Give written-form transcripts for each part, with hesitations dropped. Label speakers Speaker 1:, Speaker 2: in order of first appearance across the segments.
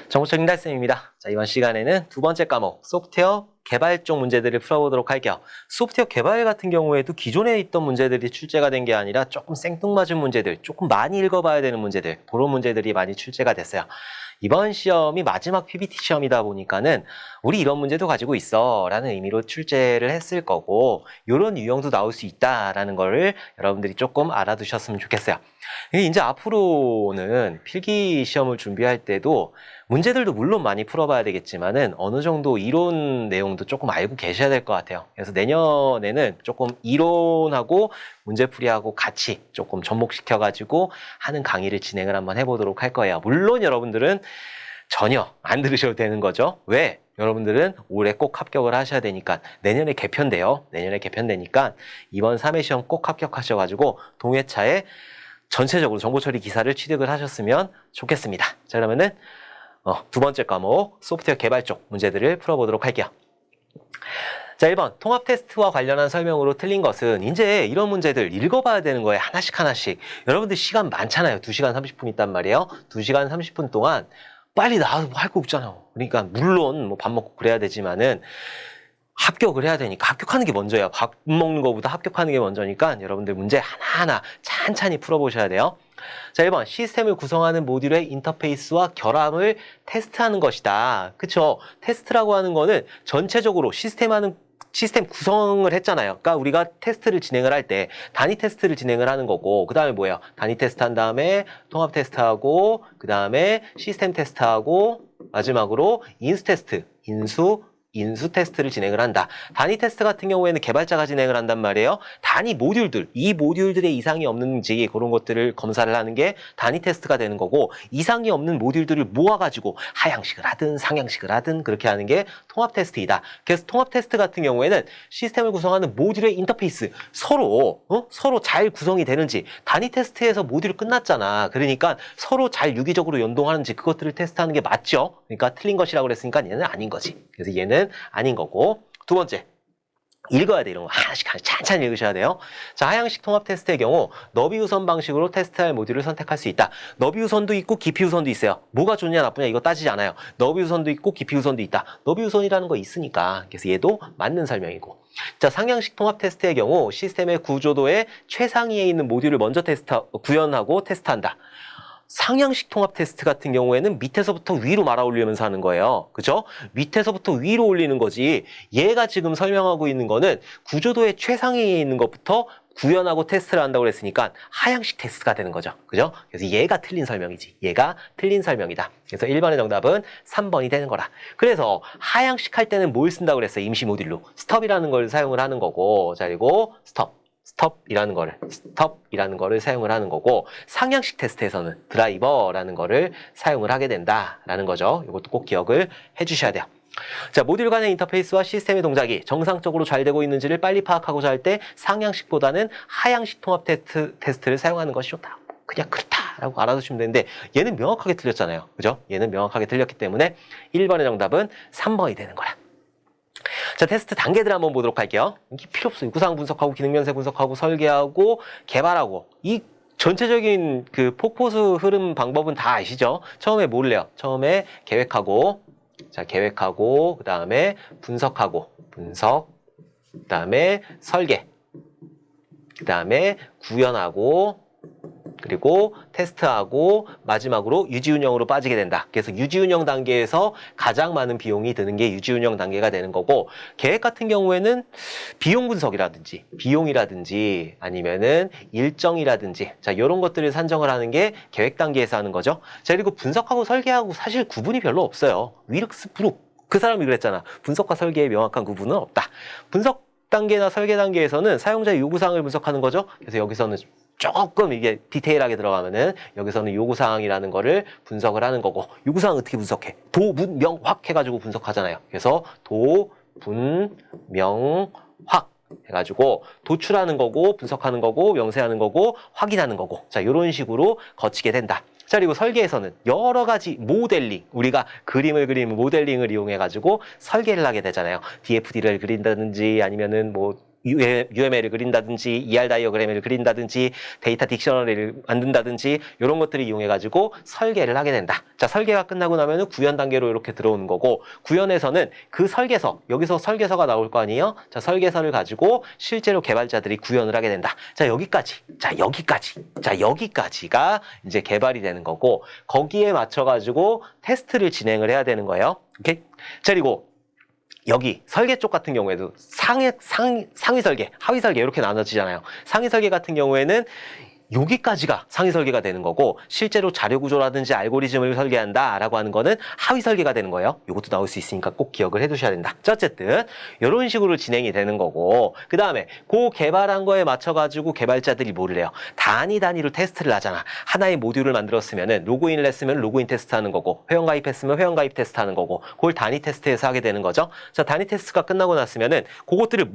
Speaker 1: 정보철 인달쌤입니다. 자, 이번 시간에는 두 번째 과목 소프트웨어 개발 쪽 문제들을 풀어보도록 할게요. 소프트웨어 개발 같은 경우에도 기존에 있던 문제들이 출제가 된 게 아니라 조금 생뚱맞은 문제들, 조금 많이 읽어봐야 되는 문제들, 그런 문제들이 많이 출제가 됐어요. 이번 시험이 마지막 PPT 시험이다 보니까는 우리 이런 문제도 가지고 있어 라는 의미로 출제를 했을 거고, 이런 유형도 나올 수 있다라는 거를 여러분들이 조금 알아두셨으면 좋겠어요. 이제 앞으로는 필기 시험을 준비할 때도 문제들도 물론 많이 풀어봐야 되겠지만은 어느 정도 이론 내용도 조금 알고 계셔야 될 것 같아요. 그래서 내년에는 조금 이론하고 문제풀이하고 같이 조금 접목시켜가지고 하는 강의를 진행을 한번 해보도록 할 거예요. 물론 여러분들은 전혀 안 들으셔도 되는 거죠. 왜? 여러분들은 올해 꼭 합격을 하셔야 되니까. 내년에 개편돼요. 내년에 개편되니까 이번 3회 시험 꼭 합격하셔가지고 동회차에 전체적으로 정보처리 기사를 취득을 하셨으면 좋겠습니다. 자, 그러면은 두 번째 과목 소프트웨어 개발 쪽 문제들을 풀어보도록 할게요. 자, 1번 통합 테스트와 관련한 설명으로 틀린 것은, 이제 이런 문제들 읽어봐야 되는 거예요. 하나씩. 여러분들 시간 많잖아요. 2시간 30분 있단 말이에요. 2시간 30분 동안 빨리 나와서 할 거 없잖아요. 그러니까 물론 뭐 밥 먹고 그래야 되지만은 합격을 해야 되니까 합격하는 게 먼저예요. 밥 먹는 것보다 합격하는 게 먼저니까 여러분들 문제 하나하나 찬찬히 풀어보셔야 돼요. 자, 1번 시스템을 구성하는 모듈의 인터페이스와 결함을 테스트하는 것이다. 그쵸? 테스트라고 하는 거는 전체적으로 시스템 구성을 했잖아요. 그러니까 우리가 테스트를 진행을 할 때 단위 테스트를 진행을 하는 거고, 그 다음에 뭐예요? 단위 테스트 한 다음에 통합 테스트하고, 그 다음에 시스템 테스트하고, 마지막으로 인수 테스트를 진행을 한다. 단위 테스트 같은 경우에는 개발자가 진행을 한단 말이에요. 단위 모듈들, 이 모듈들의 이상이 없는지 그런 것들을 검사를 하는 게 단위 테스트가 되는 거고, 이상이 없는 모듈들을 모아가지고 하향식을 하든 상향식을 하든 그렇게 하는 게 통합 테스트이다. 그래서 통합 테스트 같은 경우에는 시스템을 구성하는 모듈의 인터페이스, 서로 잘 구성이 되는지, 단위 테스트에서 모듈 끝났잖아. 그러니까 서로 잘 유기적으로 연동하는지 그것들을 테스트하는 게 맞죠. 그러니까 틀린 것이라고 그랬으니까 얘는 아닌 거지. 그래서 얘는 아닌 거고. 두 번째, 읽어야 돼. 이런 거 하나씩 찬찬히 읽으셔야 돼요. 자, 하향식 통합 테스트의 경우 너비 우선 방식으로 테스트할 모듈을 선택할 수 있다. 너비 우선도 있고 깊이 우선도 있어요. 뭐가 좋냐 나쁘냐 이거 따지지 않아요. 너비 우선도 있고 깊이 우선도 있다. 너비 우선이라는 거 있으니까. 그래서 얘도 맞는 설명이고. 자, 상향식 통합 테스트의 경우 시스템의 구조도의 최상위에 있는 모듈을 먼저 구현하고 테스트한다. 상향식 통합 테스트 같은 경우에는 밑에서부터 위로 말아 올리면서 하는 거예요. 그죠? 밑에서부터 위로 올리는 거지. 얘가 지금 설명하고 있는 거는 구조도의 최상위에 있는 것부터 구현하고 테스트를 한다고 그랬으니까 하향식 테스트가 되는 거죠. 그죠? 그래서 얘가 틀린 설명이지. 얘가 틀린 설명이다. 그래서 1번의 정답은 3번이 되는 거라. 그래서 하향식 할 때는 뭘 쓴다고 그랬어요? 임시 모듈로. 스톱이라는 걸 사용을 하는 거고, 자, 그리고 스톱이라는 거를 사용을 하는 거고, 상향식 테스트에서는 드라이버라는 거를 사용을 하게 된다라는 거죠. 이것도 꼭 기억을 해주셔야 돼요. 자, 모듈 간의 인터페이스와 시스템의 동작이 정상적으로 잘 되고 있는지를 빨리 파악하고자 할 때 상향식보다는 하향식 통합 테스트를 사용하는 것이 좋다. 그냥 그렇다라고 알아두시면 되는데, 얘는 명확하게 틀렸잖아요. 그죠? 얘는 명확하게 틀렸기 때문에 1번의 정답은 3번이 되는 거야. 자, 테스트 단계들 한번 보도록 할게요. 이게 필요 없어요. 구상 분석하고 기능 변색 분석하고 설계하고 개발하고, 이 전체적인 그 폭포수 흐름 방법은 다 아시죠? 처음에 뭘 해요? 처음에 계획하고, 그 다음에 분석, 그 다음에 설계, 그 다음에 구현하고, 그리고 테스트하고 마지막으로 유지운영으로 빠지게 된다. 그래서 유지운영 단계에서 가장 많은 비용이 드는 게 유지운영 단계가 되는 거고, 계획 같은 경우에는 비용 분석이라든지 아니면은 일정이라든지, 자, 이런 것들을 산정을 하는 게 계획 단계에서 하는 거죠. 자, 그리고 분석하고 설계하고 사실 구분이 별로 없어요. 위륵스프룩. 그 사람이 그랬잖아. 분석과 설계의 명확한 구분은 없다. 분석 단계나 설계 단계에서는 사용자의 요구사항을 분석하는 거죠. 그래서 여기서는 조금 이게 디테일하게 들어가면은 여기서는 요구사항이라는 거를 분석을 하는 거고, 요구사항 어떻게 분석해? 도, 문, 명, 확 해가지고 분석하잖아요. 그래서 도, 분, 명, 확 해가지고 도출하는 거고, 분석하는 거고, 명세하는 거고, 확인하는 거고, 자, 이런 식으로 거치게 된다. 자, 그리고 설계에서는 여러 가지 모델링, 우리가 그림을 그리는 모델링을 이용해가지고 설계를 하게 되잖아요. DFD를 그린다든지 아니면은 뭐 UML을 그린다든지 ER 다이어그램을 그린다든지 데이터 딕셔너리를 만든다든지 이런 것들을 이용해가지고 설계를 하게 된다. 자, 설계가 끝나고 나면은 구현 단계로 이렇게 들어오는 거고 구현에서는 그 설계서, 여기서 설계서가 나올 거 아니에요? 자, 설계서를 가지고 실제로 개발자들이 구현을 하게 된다. 자, 여기까지가 이제 개발이 되는 거고 거기에 맞춰가지고 테스트를 진행을 해야 되는 거예요. 오케이? 자, 그리고 여기 설계 쪽 같은 경우에도 상위 설계, 하위 설계 이렇게 나눠지잖아요. 상위 설계 같은 경우에는 여기까지가 상위 설계가 되는 거고 실제로 자료 구조라든지 알고리즘을 설계한다라고 하는 거는 하위 설계가 되는 거예요. 이것도 나올 수 있으니까 꼭 기억을 해두셔야 된다. 자, 어쨌든 이런 식으로 진행이 되는 거고 그 다음에 그 개발한 거에 맞춰가지고 개발자들이 뭐를 해요? 단위로 테스트를 하잖아. 하나의 모듈을 만들었으면은 로그인을 했으면 로그인 테스트하는 거고 회원가입했으면 회원가입 테스트하는 거고 그걸 단위 테스트해서 하게 되는 거죠. 자, 단위 테스트가 끝나고 났으면은 그것들을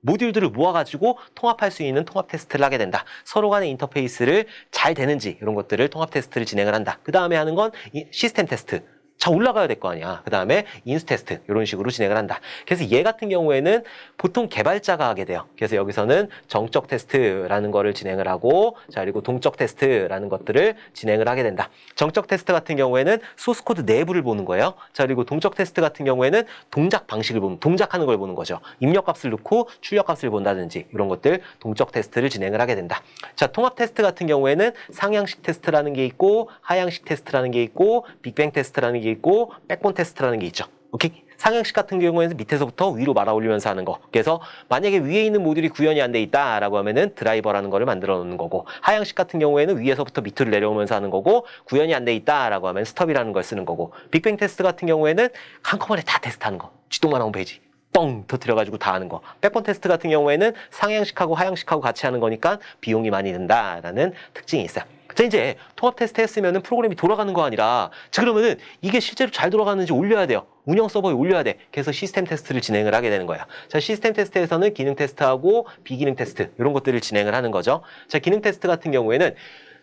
Speaker 1: 모듈들을 모아가지고 통합할 수 있는 통합 테스트를 하게 된다. 서로 간의 인터페이스를 잘 되는지 이런 것들을 통합 테스트를 진행을 한다. 그 다음에 하는 건 시스템 테스트. 자, 올라가야 될 거 아니야. 그 다음에 인수 테스트 이런 식으로 진행을 한다. 그래서 얘 같은 경우에는 보통 개발자가 하게 돼요. 그래서 여기서는 정적 테스트라는 거를 진행을 하고 자, 그리고 동적 테스트라는 것들을 진행을 하게 된다. 정적 테스트 같은 경우에는 소스 코드 내부를 보는 거예요. 자, 그리고 동적 테스트 같은 경우에는 동작 방식을 보는, 동작하는 걸 보는 거죠. 입력값을 넣고 출력값을 본다든지 이런 것들 동적 테스트를 진행을 하게 된다. 자, 통합 테스트 같은 경우에는 상향식 테스트라는 게 있고 하향식 테스트라는 게 있고 빅뱅 테스트라는 게 있고 백본 테스트라는 게 있죠. 오케이? 상향식 같은 경우에는 밑에서부터 위로 말아 올리면서 하는 거. 그래서 만약에 위에 있는 모듈이 구현이 안 돼 있다라고 하면은 드라이버라는 거를 만들어 놓는 거고 하향식 같은 경우에는 위에서부터 밑으로 내려오면서 하는 거고 구현이 안 돼 있다라고 하면 스톱이라는 걸 쓰는 거고 빅뱅 테스트 같은 경우에는 한꺼번에 다 테스트하는 거. 쥐똥만 나온 페이지. 뻥 터뜨려가지고 다 하는 거. 백본 테스트 같은 경우에는 상향식하고 하향식하고 같이 하는 거니까 비용이 많이 든다라는 특징이 있어요. 자, 이제 통합 테스트 했으면은 프로그램이 돌아가는 거 아니라 자, 그러면은 이게 실제로 잘 돌아가는지 올려야 돼요. 운영 서버에 올려야 돼. 그래서 시스템 테스트를 진행을 하게 되는 거야. 자, 시스템 테스트에서는 기능 테스트하고 비기능 테스트 이런 것들을 진행을 하는 거죠. 자, 기능 테스트 같은 경우에는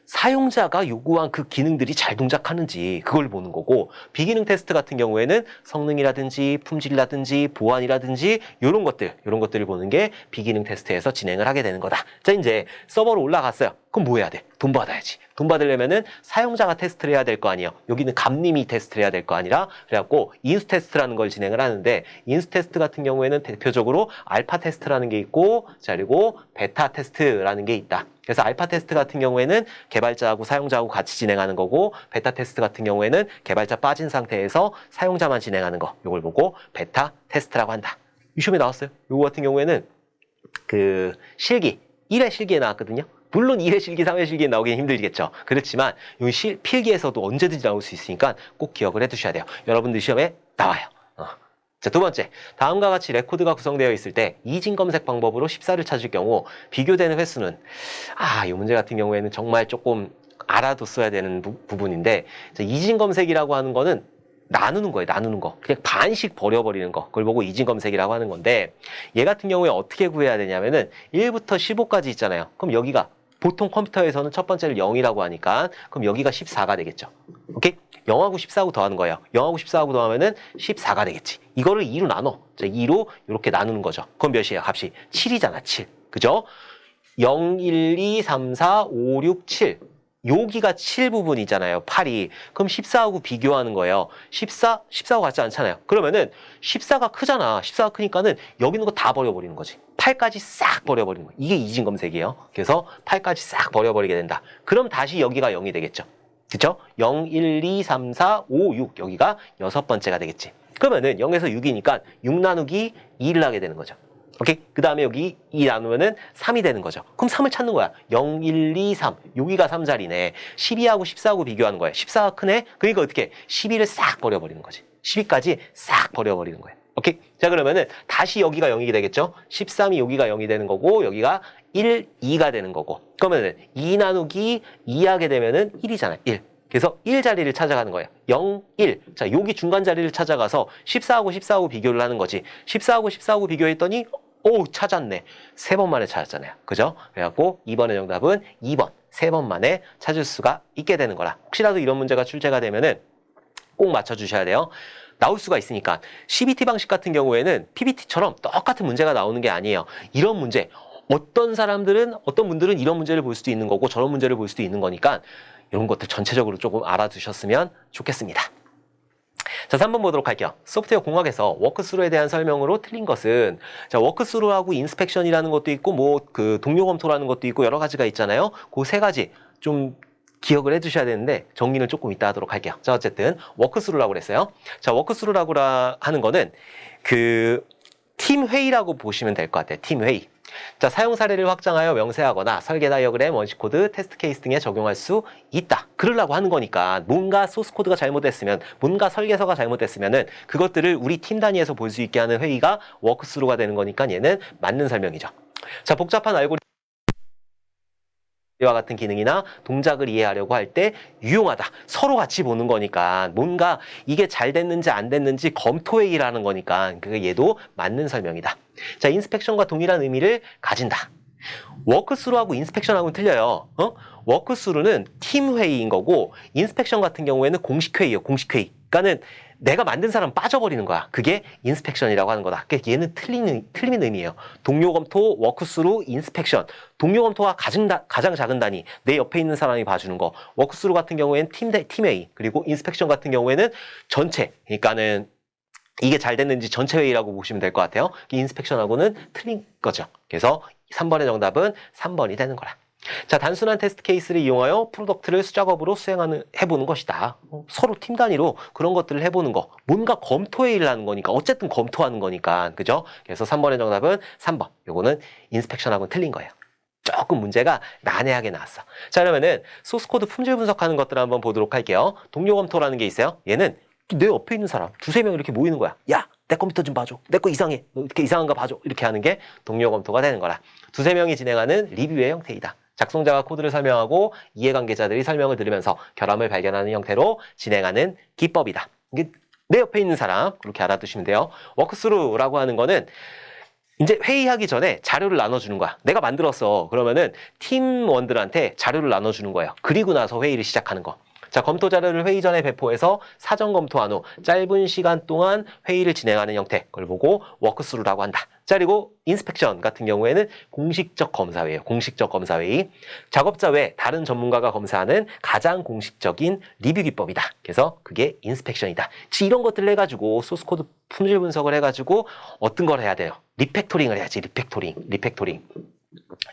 Speaker 1: 사용자가 요구한 그 기능들이 잘 동작하는지 그걸 보는 거고 비기능 테스트 같은 경우에는 성능이라든지 품질이라든지 보안이라든지 이런 것들을 보는 게 비기능 테스트에서 진행을 하게 되는 거다. 자, 이제 서버로 올라갔어요. 그럼 뭐 해야 돼? 돈 받아야지. 돈 받으려면은 사용자가 테스트를 해야 될 거 아니에요. 여기는 감님이 테스트를 해야 될 거 아니라 그래갖고 인수 테스트라는 걸 진행을 하는데 인수 테스트 같은 경우에는 대표적으로 알파 테스트라는 게 있고 자, 그리고 베타 테스트라는 게 있다. 그래서 알파 테스트 같은 경우에는 개발자하고 사용자하고 같이 진행하는 거고 베타 테스트 같은 경우에는 개발자 빠진 상태에서 사용자만 진행하는 거. 이걸 보고 베타 테스트라고 한다. 이 시험에 나왔어요. 이거 같은 경우에는 그 실기 1회 실기에 나왔거든요. 물론 2회 실기, 3회 실기에 나오긴 힘들겠죠. 그렇지만 이 필기에서도 언제든지 나올 수 있으니까 꼭 기억을 해두셔야 돼요. 여러분들 시험에 나와요. 자, 두 번째, 다음과 같이 레코드가 구성되어 있을 때 이진 검색 방법으로 14를 찾을 경우 비교되는 횟수는 이 문제 같은 경우에는 정말 조금 알아뒀어야 되는 부분인데 자, 이진 검색이라고 하는 거는 나누는 거예요. 나누는 거. 그냥 반씩 버려버리는 거. 그걸 보고 이진 검색이라고 하는 건데 얘 같은 경우에 어떻게 구해야 되냐면은 1부터 15까지 있잖아요. 그럼 여기가 보통 컴퓨터에서는 첫 번째를 0이라고 하니까 그럼 여기가 14가 되겠죠. 오케이? 0하고 14하고 더하는 거예요. 0하고 14하고 더하면은 14가 되겠지. 이거를 2로 나눠. 자, 2로 이렇게 나누는 거죠. 그럼 몇이에요? 값이 7이잖아. 7. 그죠? 0, 1, 2, 3, 4, 5, 6, 7. 여기가 7 부분이잖아요. 8이. 그럼 14하고 비교하는 거예요. 14하고 같지 않잖아요. 그러면은 14가 크잖아. 14가 크니까는 여기 있는 거 다 버려버리는 거지. 8까지 싹 버려버리는 거예요. 이게 이진 검색이에요. 그래서 8까지 싹 버려버리게 된다. 그럼 다시 여기가 0이 되겠죠. 그쵸? 0, 1, 2, 3, 4, 5, 6. 여기가 여섯 번째가 되겠지. 그러면은 0에서 6이니까 6 나누기 2를 하게 되는 거죠. 오케이? 그 다음에 여기 2 나누면은 3이 되는 거죠. 그럼 3을 찾는 거야. 0, 1, 2, 3. 여기가 3자리네. 12하고 14하고 비교하는 거야. 14가 크네? 그러니까 어떻게? 12를 싹 버려버리는 거지. 12까지 싹 버려버리는 거야. 오케이? 자, 그러면은 다시 여기가 0이 되겠죠? 13이 여기가 0이 되는 거고, 여기가 1, 2가 되는 거고. 그러면은 2 나누기 2 하게 되면은 1이잖아. 1. 그래서 1 자리를 찾아가는 거예요. 0, 1. 자, 여기 중간 자리를 찾아가서 14하고 비교를 하는 거지. 14하고 비교했더니 오, 찾았네. 3번 만에 찾았잖아요. 그죠? 그래갖고 이번의 정답은 2번. 3번 만에 찾을 수가 있게 되는 거라. 혹시라도 이런 문제가 출제가 되면은 꼭 맞춰주셔야 돼요. 나올 수가 있으니까 CBT 방식 같은 경우에는 PBT처럼 똑같은 문제가 나오는 게 아니에요. 이런 문제, 어떤 분들은 이런 문제를 볼 수도 있는 거고 저런 문제를 볼 수도 있는 거니까 이런 것들 전체적으로 조금 알아두셨으면 좋겠습니다. 자, 3번 보도록 할게요. 소프트웨어 공학에서 워크스루에 대한 설명으로 틀린 것은, 자, 워크스루하고 인스펙션이라는 것도 있고 동료 검토라는 것도 있고 여러 가지가 있잖아요. 그 세 가지 좀 기억을 해두셔야 되는데 정리는 조금 이따 하도록 할게요. 자, 어쨌든 워크스루라고 그랬어요. 자, 워크스루라고 하는 거는 팀 회의라고 보시면 될 것 같아요. 팀 회의. 자, 사용 사례를 확장하여 명세하거나 설계 다이어그램, 원시 코드, 테스트 케이스 등에 적용할 수 있다. 그러려고 하는 거니까 뭔가 소스 코드가 잘못됐으면, 뭔가 설계서가 잘못됐으면은 그것들을 우리 팀 단위에서 볼 수 있게 하는 회의가 워크스루가 되는 거니까 얘는 맞는 설명이죠. 자, 복잡한 알고리즘 와 같은 기능이나 동작을 이해하려고 할 때 유용하다. 서로 같이 보는 거니까 뭔가 이게 잘 됐는지 안 됐는지 검토회의라는 거니까 얘도 맞는 설명이다. 자, 인스펙션과 동일한 의미를 가진다. 워크스루하고 인스펙션하고는 틀려요. 워크스루는 팀회의인 거고 인스펙션 같은 경우에는 공식회의예요. 공식회의. 그러니까는 내가 만든 사람 빠져버리는 거야. 그게 인스펙션이라고 하는 거다. 그러니까 얘는 틀린 의미예요. 동료 검토, 워크스루, 인스펙션. 동료 검토가 가장 작은 단위, 내 옆에 있는 사람이 봐주는 거. 워크스루 같은 경우에는 팀회의, 그리고 인스펙션 같은 경우에는 전체. 그러니까는 이게 잘 됐는지 전체 회의라고 보시면 될 것 같아요. 인스펙션하고는 틀린 거죠. 그래서 3번의 정답은 3번이 되는 거라. 자, 단순한 테스트 케이스를 이용하여 프로덕트를 수작업으로 해보는 것이다. 서로 팀 단위로 그런 것들을 해보는 거. 뭔가 검토회의를 하는 거니까. 어쨌든 검토하는 거니까. 그죠? 그래서 3번의 정답은 3번. 요거는 인스펙션하고는 틀린 거예요. 조금 문제가 난해하게 나왔어. 자, 그러면은 소스코드 품질 분석하는 것들을 한번 보도록 할게요. 동료 검토라는 게 있어요. 얘는 내 옆에 있는 사람 두세 명 이렇게 모이는 거야. 야, 내 컴퓨터 좀 봐줘. 내 거 이상해. 너 이렇게 이상한 거 봐줘. 이렇게 하는 게 동료 검토가 되는 거라. 두세 명이 진행하는 리뷰의 형태이다. 작성자가 코드를 설명하고 이해관계자들이 설명을 들으면서 결함을 발견하는 형태로 진행하는 기법이다. 이게 내 옆에 있는 사람 그렇게 알아두시면 돼요. 워크스루라고 하는 거는 이제 회의하기 전에 자료를 나눠주는 거야. 내가 만들었어. 그러면은 팀원들한테 자료를 나눠주는 거예요. 그리고 나서 회의를 시작하는 거. 자, 검토 자료를 회의 전에 배포해서 사전 검토한 후 짧은 시간 동안 회의를 진행하는 형태, 그걸 보고 워크스루라고 한다. 자, 그리고 인스펙션 같은 경우에는 공식적 검사회예요. 공식적 검사회의. 작업자 외 다른 전문가가 검사하는 가장 공식적인 리뷰 기법이다. 그래서 그게 인스펙션이다. 이런 것들을 해가지고 소스코드 품질 분석을 해가지고 어떤 걸 해야 돼요? 리팩토링을 해야지.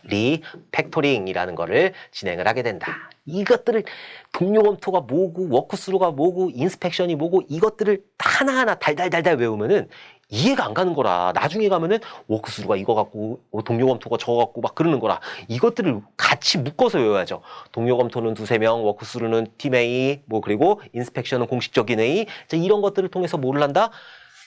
Speaker 1: 리팩토링이라는 거를 진행을 하게 된다. 이것들을 동료 검토가 뭐고 워크스루가 뭐고 인스펙션이 뭐고 이것들을 하나하나 달달달달 외우면은 이해가 안 가는 거라. 나중에 가면은 워크스루가 이거 갖고 동료 검토가 저거 갖고 막 그러는 거라. 이것들을 같이 묶어서 외워야죠. 동료 검토는 두세 명, 워크스루는 팀회의, 그리고 인스펙션은 공식적인 회의. 자, 이런 것들을 통해서 뭐를 한다?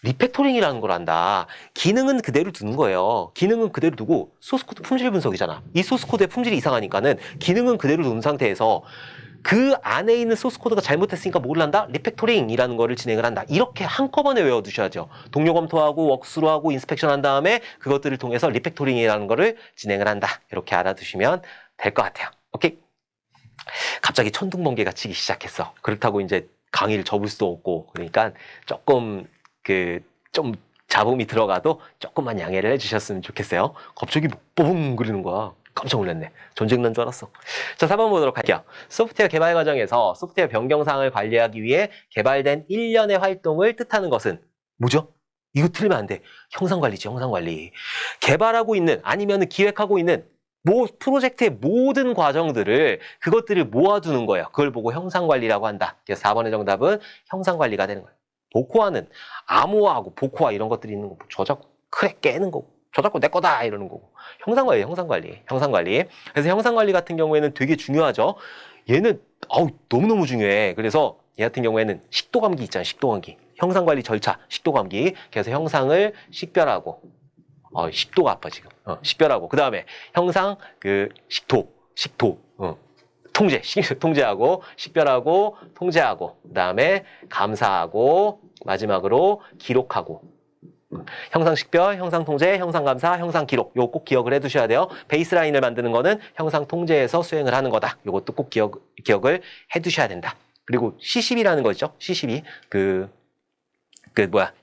Speaker 1: 리팩토링이라는 걸 한다. 기능은 그대로 두는 거예요. 기능은 그대로 두고 소스코드 품질 분석이잖아. 이 소스코드의 품질이 이상하니까는 기능은 그대로 둔 상태에서 그 안에 있는 소스코드가 잘못됐으니까 뭘 한다? 리팩토링이라는 거를 진행을 한다. 이렇게 한꺼번에 외워두셔야죠. 동료 검토하고 워크스루하고 인스펙션 한 다음에 그것들을 통해서 리팩토링이라는 거를 진행을 한다. 이렇게 알아두시면 될 것 같아요. 오케이? 갑자기 천둥번개가 치기 시작했어. 그렇다고 이제 강의를 접을 수도 없고 그러니까 조금 좀 잡음이 들어가도 조금만 양해를 해주셨으면 좋겠어요. 갑자기 뽕 그러는 거야. 깜짝 놀랐네. 전쟁 난 줄 알았어. 자, 4번 보도록 할게요. 소프트웨어 개발 과정에서 소프트웨어 변경사항을 관리하기 위해 개발된 일련의 활동을 뜻하는 것은 뭐죠? 이거 틀리면 안 돼. 형상관리지, 형상관리. 개발하고 있는 아니면 기획하고 있는 프로젝트의 모든 과정들을 그것들을 모아두는 거예요. 그걸 보고 형상관리라고 한다. 그래서 4번의 정답은 형상관리가 되는 거예요. 복호화는 암호화하고 복호화 이런 것들이 있는 거고 저 자꾸 그래 깨는 거고 저 자꾸 내 거다 이러는 거고 형상관리. 그래서 형상관리 같은 경우에는 되게 중요하죠. 얘는 너무너무 중요해. 그래서 얘 같은 경우에는 식도감기 있잖아요. 식도감기. 형상관리 절차 식도감기. 그래서 형상을 식별하고 식도가 아파 지금. 식별하고 그 다음에 형상 식도 통제하고, 식별하고, 통제하고, 그 다음에 감사하고, 마지막으로 기록하고. 형상 식별, 형상 통제, 형상 감사, 형상 기록. 요거 꼭 기억을 해 두셔야 돼요. 베이스라인을 만드는 거는 형상 통제에서 수행을 하는 거다. 요것도 꼭 기억을 해 두셔야 된다. 그리고 C12라는 거 있죠? C12.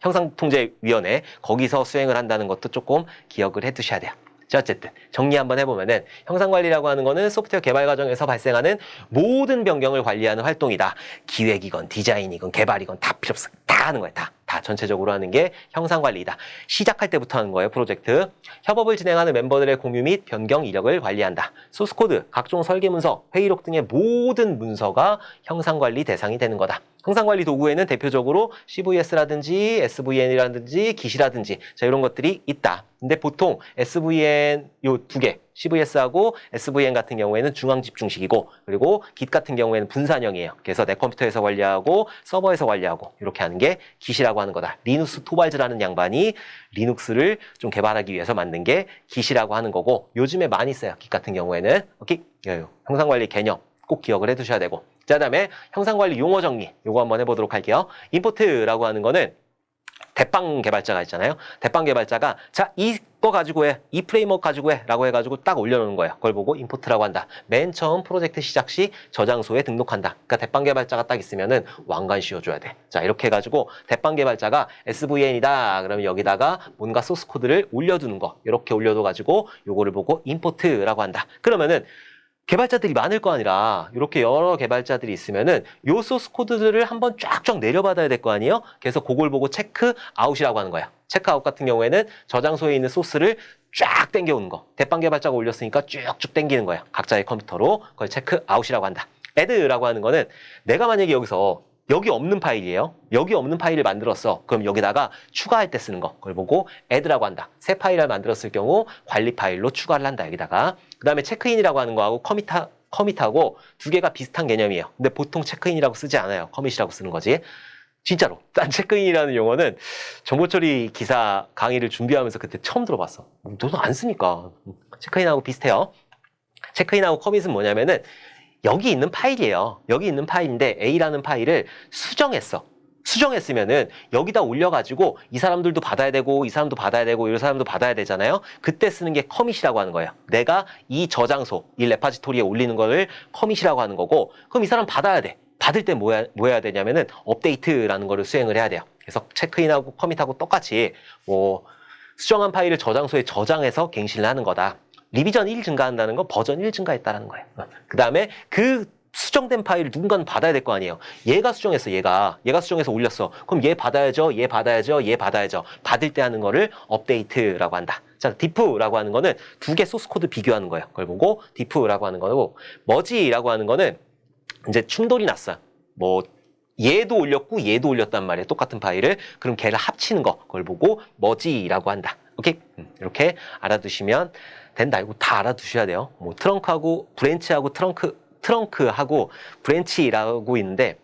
Speaker 1: 형상통제위원회 거기서 수행을 한다는 것도 조금 기억을 해두셔야 돼요. 자, 어쨌든 정리 한번 해보면은 형상관리라고 하는 거는 소프트웨어 개발 과정에서 발생하는 모든 변경을 관리하는 활동이다. 기획이건 디자인이건 개발이건 다 필요 없어. 다 하는 거야. 다 전체적으로 하는 게 형상관리이다. 시작할 때부터 하는 거예요. 프로젝트. 협업을 진행하는 멤버들의 공유 및 변경 이력을 관리한다. 소스코드, 각종 설계 문서, 회의록 등의 모든 문서가 형상관리 대상이 되는 거다. 형상관리 도구에는 대표적으로 CVS라든지 SVN이라든지 Git이라든지 자 이런 것들이 있다. 근데 보통 SVN 요 두 개, CVS하고 SVN 같은 경우에는 중앙 집중식이고 그리고 Git 같은 경우에는 분산형이에요. 그래서 내 컴퓨터에서 관리하고 서버에서 관리하고 이렇게 하는 게 Git이라고 하는 거다. 리누스 토발즈라는 양반이 리눅스를 좀 개발하기 위해서 만든 게 Git이라고 하는 거고 요즘에 많이 써요. Git 같은 경우에는 오케이? 형상관리 개념 꼭 기억을 해두셔야 되고 자, 그다음에 형상관리 용어 정리 요거 한번 해보도록 할게요. 임포트라고 하는 거는 대빵 개발자가 있잖아요. 대빵 개발자가 자 이거 가지고 해, 이 프레임워크 가지고 해 라고 해가지고 딱 올려놓는 거예요. 그걸 보고 임포트라고 한다. 맨 처음 프로젝트 시작 시 저장소에 등록한다. 그러니까 대빵 개발자가 딱 있으면은 왕관 씌워줘야 돼. 자 이렇게 해가지고 대빵 개발자가 SVN이다. 그러면 여기다가 뭔가 소스 코드를 올려두는 거 이렇게 올려둬가지고 요거를 보고 임포트라고 한다. 그러면은 개발자들이 많을 거 아니라 이렇게 여러 개발자들이 있으면은 요 소스 코드들을 한번 쫙쫙 내려받아야 될 거 아니에요? 그래서 그걸 보고 체크 아웃이라고 하는 거예요. 체크 아웃 같은 경우에는 저장소에 있는 소스를 쫙 당겨오는 거. 대빵 개발자가 올렸으니까 쭉쭉 당기는 거예요. 각자의 컴퓨터로 그걸 체크 아웃이라고 한다. add라고 하는 거는 내가 만약에 여기서 여기 없는 파일이에요. 여기 없는 파일을 만들었어. 그럼 여기다가 추가할 때 쓰는 거. 그걸 보고 add라고 한다. 새 파일을 만들었을 경우 관리 파일로 추가를 한다. 여기다가. 그 다음에 체크인이라고 하는 거하고 커밋하고 두 개가 비슷한 개념이에요. 근데 보통 체크인이라고 쓰지 않아요. 커밋이라고 쓰는 거지. 진짜로. 난 체크인이라는 용어는 정보처리 기사 강의를 준비하면서 그때 처음 들어봤어. 너도 안 쓰니까. 체크인하고 비슷해요. 체크인하고 커밋은 뭐냐면은 여기 있는 파일이에요. 여기 있는 파일인데 A라는 파일을 수정했어. 수정했으면은 여기다 올려가지고 이 사람들도 받아야 되고 이 사람도 받아야 되고 이 사람도 받아야 되잖아요. 그때 쓰는 게 커밋이라고 하는 거예요. 내가 이 저장소, 이 레파지토리에 올리는 거를 커밋이라고 하는 거고 그럼 이 사람 받아야 돼. 받을 때 뭐 해야 되냐면은 업데이트라는 거를 수행을 해야 돼요. 그래서 체크인하고 커밋하고 똑같이 뭐 수정한 파일을 저장소에 저장해서 갱신을 하는 거다. 리비전 1 증가한다는 건 버전 1 증가했다는 거예요. 그 다음에 그 수정된 파일을 누군가는 받아야 될 거 아니에요. 얘가 수정했어, 얘가 수정해서 올렸어. 그럼 얘 받아야죠, 얘 받아야죠, 얘 받아야죠. 받을 때 하는 거를 업데이트라고 한다. 자, diff라고 하는 거는 두 개 소스 코드 비교하는 거예요. 그걸 보고 diff라고 하는 거고, merge라고 하는 거는 이제 충돌이 났어요. 뭐 얘도 올렸고 얘도 올렸단 말이에요. 똑같은 파일을. 그럼 걔를 합치는 거, 그걸 보고 merge라고 한다. 오케이? 이렇게 알아두시면 된다. 이거 다 알아두셔야 돼요. 뭐 트렁크하고 브랜치하고 트렁크하고 브랜치라고 있는데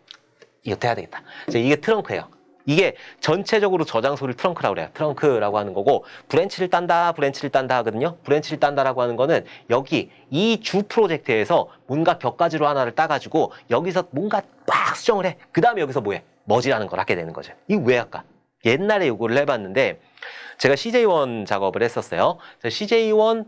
Speaker 1: 이것도 해야 되겠다. 이게 트렁크예요. 이게 전체적으로 저장소를 트렁크라고 그래요. 트렁크라고 하는 거고 브랜치를 딴다 하거든요. 브랜치를 딴다라고 하는 거는 여기 이 주 프로젝트에서 뭔가 격가지로 하나를 따가지고 여기서 뭔가 막 수정을 해. 그 다음에 여기서 뭐해? 머지라는 걸 하게 되는 거죠. 이거 왜 할까? 옛날에 요거를 해봤는데 제가 CJ1 작업을 했었어요. CJ1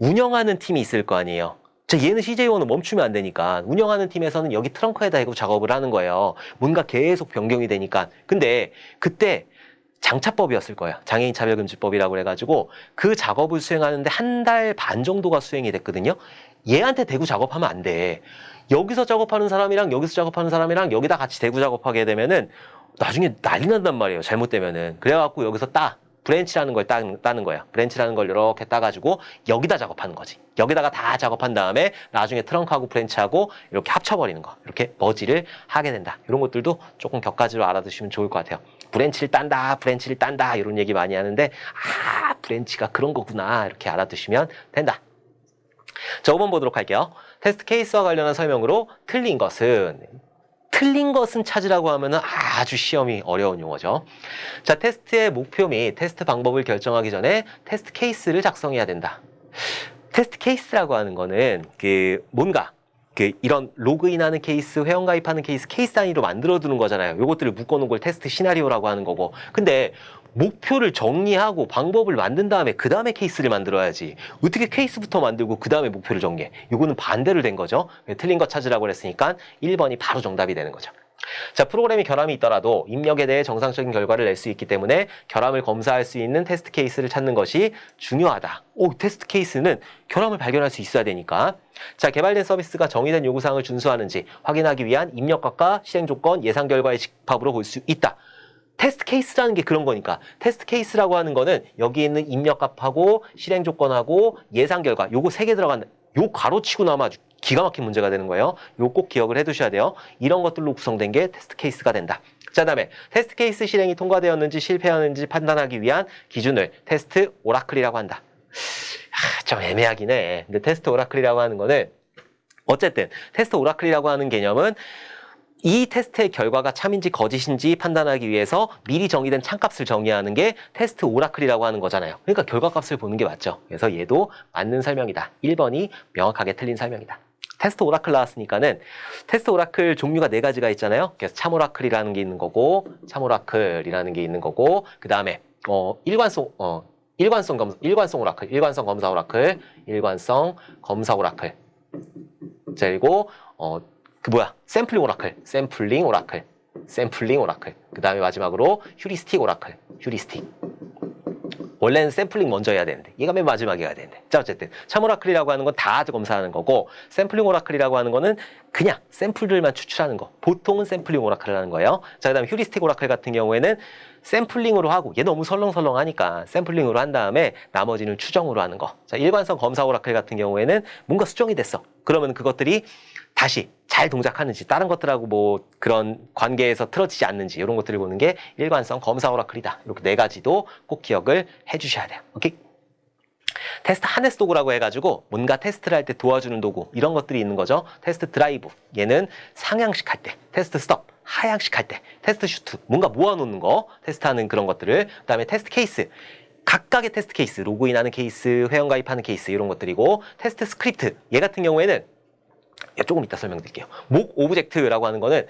Speaker 1: 운영하는 팀이 있을 거 아니에요. 얘는 CJ1은 멈추면 안 되니까 운영하는 팀에서는 여기 트렁크에다 이거 작업을 하는 거예요. 뭔가 계속 변경이 되니까. 근데 그때 장차법이었을 거예요. 장애인 차별금지법이라고 해가지고 그 작업을 수행하는데 한 달 반 정도가 수행이 됐거든요. 얘한테 대구 작업하면 안 돼. 여기서 작업하는 사람이랑 여기서 작업하는 사람이랑 여기다 같이 대구 작업하게 되면은 나중에 난리 난단 말이에요. 잘못되면은. 그래갖고 여기서 브랜치라는 걸 따는 거예요. 브랜치라는 걸 이렇게 따가지고 여기다 작업하는 거지. 여기다가 다 작업한 다음에 나중에 트렁크하고 브랜치하고 이렇게 합쳐버리는 거. 이렇게 머지를 하게 된다. 이런 것들도 조금 격가지로 알아두시면 좋을 것 같아요. 브랜치를 딴다 이런 얘기 많이 하는데 브랜치가 그런 거구나 이렇게 알아두시면 된다. 자, 5번 보도록 할게요. 테스트 케이스와 관련한 설명으로 틀린 것은 찾으라고 하면 아주 시험이 어려운 용어죠. 자, 테스트의 목표 및 테스트 방법을 결정하기 전에 테스트 케이스를 작성해야 된다. 테스트 케이스라고 하는 거는 이런 로그인하는 케이스, 회원가입하는 케이스 단위로 만들어두는 거잖아요. 요것들을 묶어놓은 걸 테스트 시나리오라고 하는 거고. 근데 목표를 정리하고 방법을 만든 다음에 그 다음에 케이스를 만들어야지. 어떻게 케이스부터 만들고 그 다음에 목표를 정리해? 요거는 반대로 된 거죠. 틀린 거 찾으라고 그랬으니까 1번이 바로 정답이 되는 거죠. 자, 프로그램이 결함이 있더라도 입력에 대해 정상적인 결과를 낼 수 있기 때문에 결함을 검사할 수 있는 테스트 케이스를 찾는 것이 중요하다. 테스트 케이스는 결함을 발견할 수 있어야 되니까. 자, 개발된 서비스가 정의된 요구사항을 준수하는지 확인하기 위한 입력값과 실행 조건, 예상 결과의 집합으로 볼 수 있다. 테스트 케이스라는 게 그런 거니까. 테스트 케이스라고 하는 거는 여기 있는 입력값하고 실행 조건하고 예상 결과 요거 3개 들어간 요 가로치고 나면 아주 기가 막힌 문제가 되는 거예요. 요 꼭 기억을 해두셔야 돼요. 이런 것들로 구성된 게 테스트 케이스가 된다. 자, 다음에 테스트 케이스 실행이 통과되었는지 실패하는지 판단하기 위한 기준을 테스트 오라클이라고 한다. 좀 애매하긴 해. 근데 테스트 오라클이라고 하는 거는 어쨌든 테스트 오라클이라고 하는 개념은 이 테스트의 결과가 참인지 거짓인지 판단하기 위해서 미리 정의된 참값을 정의하는 게 테스트 오라클이라고 하는 거잖아요. 그러니까 결과값을 보는 게 맞죠. 그래서 얘도 맞는 설명이다. 1번이 명확하게 틀린 설명이다. 테스트 오라클 나왔으니까는 테스트 오라클 종류가 4가지가 있잖아요. 그래서 참 오라클이라는 게 있는 거고 참 오라클이라는 게 있는 거고 그 다음에 일관성 오라클, 일관성 검사 오라클, 일관성 검사 오라클. 자, 그리고 샘플링 오라클. 그 다음에 마지막으로 휴리스틱 오라클, 휴리스틱. 원래는 샘플링 먼저 해야 되는데 얘가 맨 마지막에 해야 되는데. 자, 어쨌든 참 오라클이라고 하는 건 다 검사하는 거고 샘플링 오라클이라고 하는 거는 그냥 샘플들만 추출하는 거. 보통은 샘플링 오라클을 하는 거예요. 자, 그 다음에 휴리스틱 오라클 같은 경우에는 샘플링으로 하고 얘 너무 설렁설렁하니까 샘플링으로 한 다음에 나머지는 추정으로 하는 거. 자, 일관성 검사 오라클 같은 경우에는 뭔가 수정이 됐어. 그러면 그것들이 다시 잘 동작하는지 다른 것들하고 뭐 그런 관계에서 틀어지지 않는지 이런 것들을 보는 게 일관성 검사 오라클이다. 이렇게 4가지도 꼭 기억을 해주셔야 돼요. 오케이? 테스트 하네스 도구라고 해가지고 뭔가 테스트를 할 때 도와주는 도구 이런 것들이 있는 거죠. 테스트 드라이브 얘는 상향식 할 때, 테스트 스톱 하향식 할 때, 테스트 슈트 뭔가 모아놓는 거 테스트하는 그런 것들을, 그 다음에 테스트 케이스 각각의 테스트 케이스, 로그인하는 케이스, 회원가입하는 케이스 이런 것들이고, 테스트 스크립트 얘 같은 경우에는 조금 이따 설명드릴게요. 목 오브젝트라고 하는 거는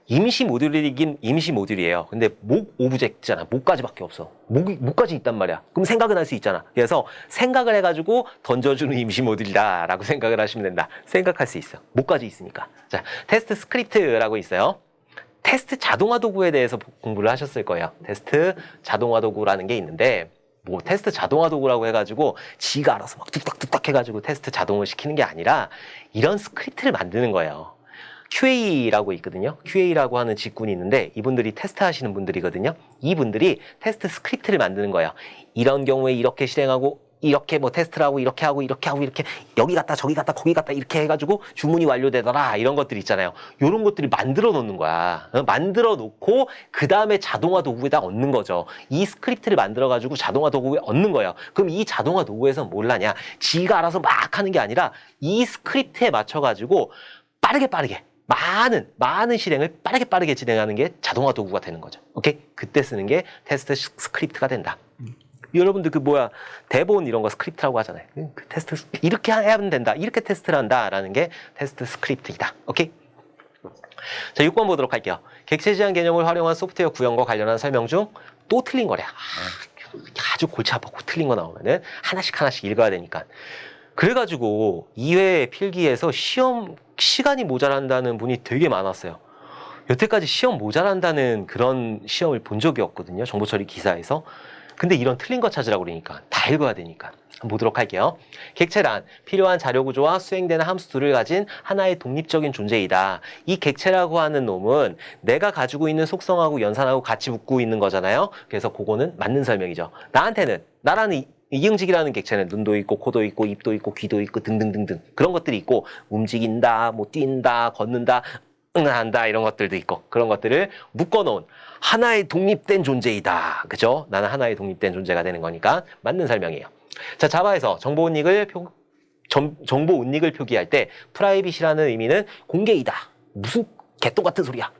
Speaker 1: 임시 모듈이긴 임시 모듈이에요. 근데 목 오브젝트잖아. 목까지밖에 없어. 목까지 있단 말이야. 그럼 생각은 할 수 있잖아. 그래서 생각을 해가지고 던져주는 임시 모듈이다 라고 생각을 하시면 된다. 생각할 수 있어. 목까지 있으니까. 자, 테스트 스크립트라고 있어요. 테스트 자동화 도구에 대해서 공부를 하셨을 거예요. 테스트 자동화 도구라는 게 있는데 뭐 테스트 자동화 도구라고 해가지고 지가 알아서 막 뚝딱뚝딱 해가지고 테스트 자동을 시키는 게 아니라 이런 스크립트를 만드는 거예요. QA라고 있거든요. QA라고 하는 직군이 있는데 이분들이 테스트 하시는 분들이거든요. 이분들이 테스트 스크립트를 만드는 거예요. 이런 경우에 이렇게 실행하고 이렇게 뭐 테스트를 하고 이렇게 하고 이렇게 하고 이렇게 여기 갔다 저기 갔다 거기 갔다 이렇게 해가지고 주문이 완료되더라 이런 것들 있잖아요. 이런 것들이 만들어 놓는 거야. 만들어 놓고 그 다음에 자동화 도구에다 얻는 거죠. 이 스크립트를 만들어 가지고 자동화 도구에 얻는 거예요. 그럼 이 자동화 도구에서 뭘 하냐? 지가 알아서 막 하는 게 아니라 이 스크립트에 맞춰 가지고 빠르게 많은 실행을 빠르게 진행하는 게 자동화 도구가 되는 거죠. 오케이? 그때 쓰는 게 테스트 스크립트가 된다. 여러분들 대본 이런 거 스크립트라고 하잖아요. 그 테스트 이렇게 하면 된다. 이렇게 테스트를 한다라는 게 테스트 스크립트이다. 오케이? 자, 6번 보도록 할게요. 객체 지향 개념을 활용한 소프트웨어 구현과 관련한 설명 중 또 틀린 거래. 아주 골치 아프고 틀린 거 나오면은 하나씩 읽어야 되니까. 그래가지고 2회 필기에서 시험 시간이 모자란다는 분이 되게 많았어요. 여태까지 시험 모자란다는 그런 시험을 본 적이 없거든요. 정보처리 기사에서. 근데 이런 틀린 거 찾으라고 그러니까 다 읽어야 되니까 한번 보도록 할게요. 객체란 필요한 자료 구조와 수행되는 함수들을 가진 하나의 독립적인 존재이다. 이 객체라고 하는 놈은 내가 가지고 있는 속성하고 연산하고 같이 묶고 있는 거잖아요. 그래서 그거는 맞는 설명이죠. 나라는 이응직이라는 객체는 눈도 있고 코도 있고 입도 있고 귀도 있고 등등등등 그런 것들이 있고 움직인다, 뭐 뛴다, 걷는다, 한다 이런 것들도 있고 그런 것들을 묶어놓은 하나의 독립된 존재이다. 그죠? 나는 하나의 독립된 존재가 되는 거니까 맞는 설명이에요. 자, 자바에서 정보 운익을 표기할 때 프라이빗이라는 의미는 공개이다. 무슨 개똥 같은 소리야.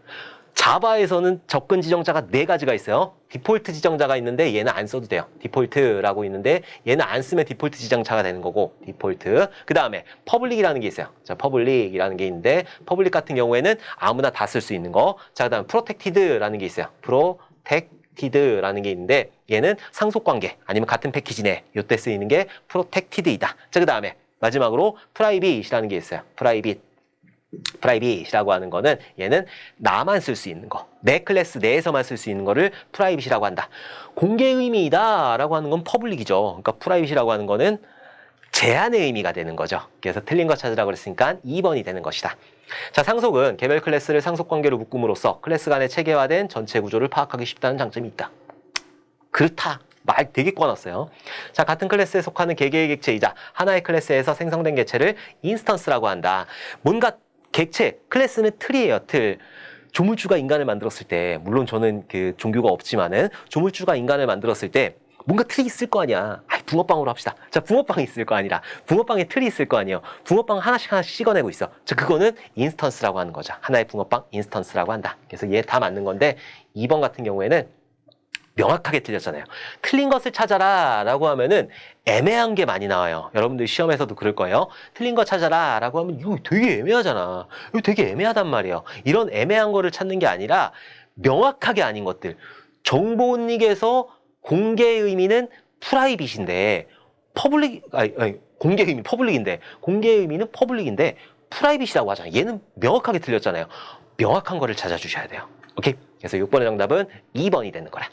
Speaker 1: 자바에서는 접근 지정자가 4가지가 있어요. 디폴트 지정자가 있는데 얘는 안 써도 돼요. 디폴트라고 있는데 얘는 안 쓰면 디폴트 지정자가 되는 거고 디폴트. 그 다음에 퍼블릭이라는 게 있어요. 자, 퍼블릭이라는 게 있는데 퍼블릭 같은 경우에는 아무나 다 쓸 수 있는 거. 자, 그 다음에 프로텍티드라는 게 있어요. 프로텍티드라는 게 있는데 얘는 상속관계 아니면 같은 패키지 내 이때 쓰이는 게 프로텍티드이다. 자, 그 다음에 마지막으로 프라이빗이라는 게 있어요. 프라이빗. 프라이빗이라고 하는 거는 얘는 나만 쓸 수 있는 거, 내 클래스 내에서만 쓸 수 있는 거를 프라이빗이라고 한다. 공개 의미이다 라고 하는 건 퍼블릭이죠. 그러니까 프라이빗이라고 하는 거는 제한의 의미가 되는 거죠. 그래서 틀린 거 찾으라고 그랬으니까 2번이 되는 것이다. 자, 상속은 개별 클래스를 상속 관계로 묶음으로써 클래스 간의 체계화된 전체 구조를 파악하기 쉽다는 장점이 있다. 그렇다. 말 되게 꽈놨어요. 자, 같은 클래스에 속하는 개개의 객체이자 하나의 클래스에서 생성된 객체를 인스턴스라고 한다. 뭔가 객체, 클래스는 틀이에요, 틀. 조물주가 인간을 만들었을 때, 물론 저는 그 종교가 없지만은 조물주가 인간을 만들었을 때 뭔가 틀이 있을 거 아니야. 붕어빵으로 합시다. 자, 붕어빵이 있을 거 아니라 붕어빵에 틀이 있을 거 아니에요. 붕어빵 하나씩 씹어내고 있어. 자, 그거는 인스턴스라고 하는 거죠. 하나의 붕어빵 인스턴스라고 한다. 그래서 얘 다 맞는 건데 2번 같은 경우에는 명확하게 틀렸잖아요. 틀린 것을 찾아라 라고 하면은 애매한 게 많이 나와요. 여러분들 시험에서도 그럴 거예요. 틀린 거 찾아라 라고 하면 이거 되게 애매하잖아. 이거 되게 애매하단 말이에요. 이런 애매한 거를 찾는 게 아니라 명확하게 아닌 것들. 정보닉에서 공개의 의미는 프라이빗인데 공개 의미 퍼블릭인데 공개의 의미는 퍼블릭인데 프라이빗이라고 하잖아요. 얘는 명확하게 틀렸잖아요. 명확한 거를 찾아주셔야 돼요. 오케이? 그래서 6번의 정답은 2번이 되는 거라.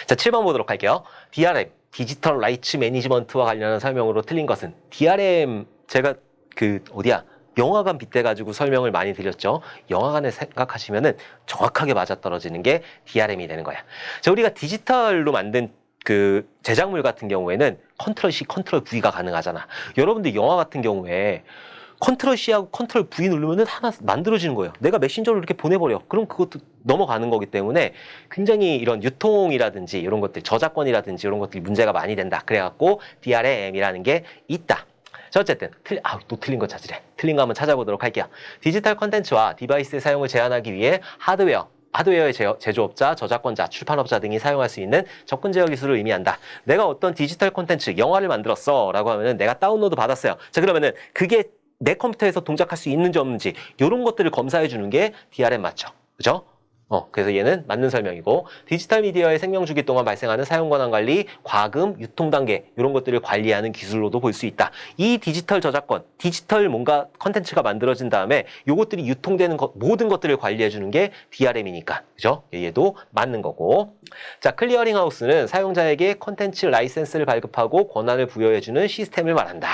Speaker 1: 자, 7번 보도록 할게요. DRM, 디지털 라이츠 매니지먼트와 관련한 설명으로 틀린 것은 DRM 제가 영화관 빗대가지고 설명을 많이 드렸죠. 영화관을 생각하시면은 정확하게 맞아떨어지는 게 DRM이 되는 거야. 자, 우리가 디지털로 만든 그 제작물 같은 경우에는 컨트롤 C, 컨트롤 V가 가능하잖아. 여러분들 영화 같은 경우에 컨트롤 C하고 컨트롤 V 누르면은 하나 만들어지는 거예요. 내가 메신저로 이렇게 보내버려. 그럼 그것도 넘어가는 거기 때문에 굉장히 이런 유통이라든지 이런 것들, 저작권이라든지 이런 것들이 문제가 많이 된다. 그래갖고 DRM이라는 게 있다. 자, 어쨌든 또 틀린 거 찾으래. 틀린 거 한번 찾아보도록 할게요. 디지털 컨텐츠와 디바이스의 사용을 제한하기 위해 하드웨어의 제조업자, 저작권자, 출판업자 등이 사용할 수 있는 접근 제어 기술을 의미한다. 내가 어떤 디지털 콘텐츠, 영화를 만들었어 라고 하면은 내가 다운로드 받았어요. 자, 그러면은 그게 내 컴퓨터에서 동작할 수 있는지 없는지 이런 것들을 검사해 주는 게 DRM 맞죠? 그죠? 그래서 얘는 맞는 설명이고, 디지털 미디어의 생명주기 동안 발생하는 사용권한 관리, 과금, 유통 단계 이런 것들을 관리하는 기술로도 볼 수 있다. 이 디지털 저작권, 디지털 뭔가 컨텐츠가 만들어진 다음에 요것들이 유통되는 모든 것들을 관리해 주는 게 DRM이니까, 그죠? 얘도 맞는 거고. 자, 클리어링 하우스는 사용자에게 컨텐츠 라이센스를 발급하고 권한을 부여해 주는 시스템을 말한다.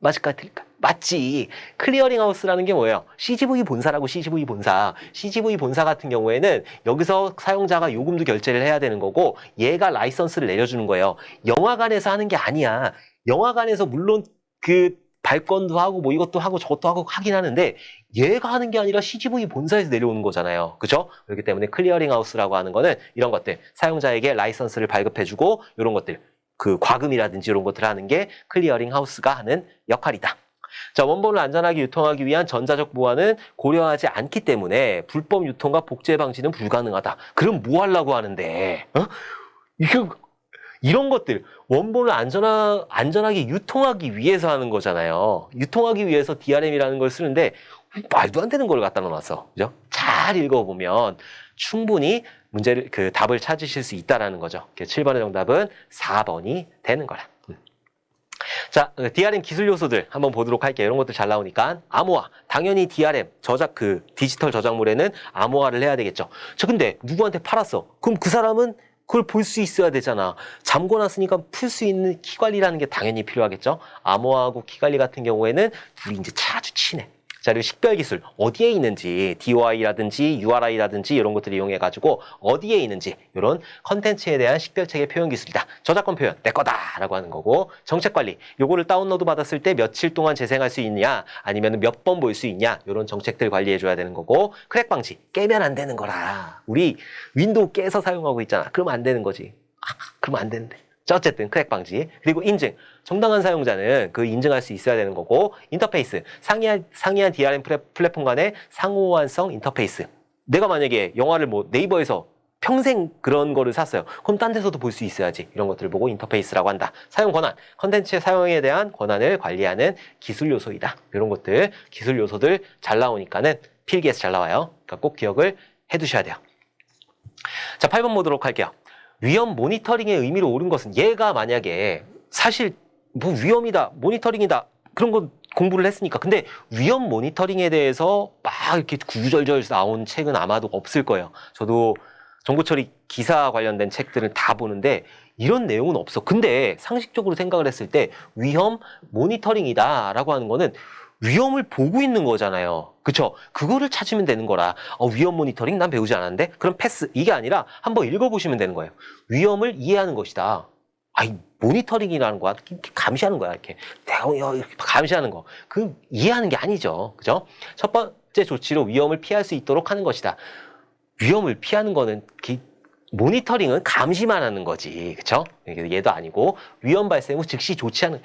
Speaker 1: 맞을까 틀릴까? 맞지. 클리어링 하우스라는 게 뭐예요? CGV 본사라고. CGV 본사. CGV 본사 같은 경우에는 여기서 사용자가 요금도 결제를 해야 되는 거고, 얘가 라이선스를 내려주는 거예요. 영화관에서 하는 게 아니야. 영화관에서 물론 그 발권도 하고 뭐 이것도 하고 저것도 하고 하긴 하는데, 얘가 하는 게 아니라 CGV 본사에서 내려오는 거잖아요. 그죠? 그렇기 때문에 클리어링 하우스라고 하는 거는 이런 것들, 사용자에게 라이선스를 발급해주고 이런 것들, 그 과금이라든지 이런 것들을 하는 게 클리어링 하우스가 하는 역할이다. 자, 원본을 안전하게 유통하기 위한 전자적 보안은 고려하지 않기 때문에 불법 유통과 복제 방지는 불가능하다. 그럼 뭐 하려고 하는데? 이런 것들, 원본을 안전하게 유통하기 위해서 하는 거잖아요. 유통하기 위해서 DRM이라는 걸 쓰는데 말도 안 되는 걸 갖다 놓았어. 그죠? 잘 읽어보면 충분히 답을 찾으실 수 있다라는 거죠. 7번의 정답은 4번이 되는 거라. 자, DRM 기술 요소들 한번 보도록 할게요. 이런 것들 잘 나오니까. 암호화. 당연히 DRM, 디지털 저작물에는 암호화를 해야 되겠죠. 자, 근데 누구한테 팔았어? 그럼 그 사람은 그걸 볼 수 있어야 되잖아. 잠궈놨으니까 풀 수 있는 키 관리라는 게 당연히 필요하겠죠. 암호화하고 키 관리 같은 경우에는 둘이 이제 아주 친해. 자, 그리고 식별 기술 어디에 있는지, DOI라든지 URI라든지 이런 것들을 이용해가지고 어디에 있는지 이런 컨텐츠에 대한 식별체계 표현 기술이다. 저작권 표현 내 거다라고 하는 거고, 정책 관리 요거를 다운로드 받았을 때 며칠 동안 재생할 수 있냐, 아니면 몇 번 볼 수 있냐, 이런 정책들 관리해줘야 되는 거고, 크랙 방지 깨면 안 되는 거라. 우리 윈도우 깨서 사용하고 있잖아. 그러면 안 되는 거지. 그러면 안 되는데. 자, 어쨌든 크랙 방지. 그리고 인증. 정당한 사용자는 그 인증할 수 있어야 되는 거고, 인터페이스. 상이한 DRM 플랫폼 간의 상호환성 인터페이스. 내가 만약에 영화를 네이버에서 평생 그런 거를 샀어요. 그럼 딴 데서도 볼 수 있어야지. 이런 것들을 보고 인터페이스라고 한다. 사용 권한. 컨텐츠의 사용에 대한 권한을 관리하는 기술 요소이다. 이런 것들, 기술 요소들 잘 나오니까는 필기에서 잘 나와요. 그러니까 꼭 기억을 해 두셔야 돼요. 자, 8번 보도록 할게요. 위험 모니터링의 의미로 옳은 것은, 얘가 만약에 사실 위험이다, 모니터링이다, 그런 거 공부를 했으니까. 근데 위험 모니터링에 대해서 막 이렇게 구구절절 나온 책은 아마도 없을 거예요. 저도 정보처리 기사 관련된 책들을 다 보는데 이런 내용은 없어. 근데 상식적으로 생각을 했을 때 위험 모니터링이다라고 하는 거는 위험을 보고 있는 거잖아요. 그쵸? 그거를 찾으면 되는 거라. 위험 모니터링 난 배우지 않았는데? 그럼 패스. 이게 아니라 한번 읽어보시면 되는 거예요. 위험을 이해하는 것이다. 아이, 모니터링이라는 거야. 이렇게 감시하는 거야. 이렇게 감시하는 거. 그 이해하는 게 아니죠. 그죠? 첫 번째 조치로 위험을 피할 수 있도록 하는 것이다. 위험을 피하는 거는 모니터링은 감시만 하는 거지. 그쵸? 얘도 아니고 위험 발생 후 즉시 조치하는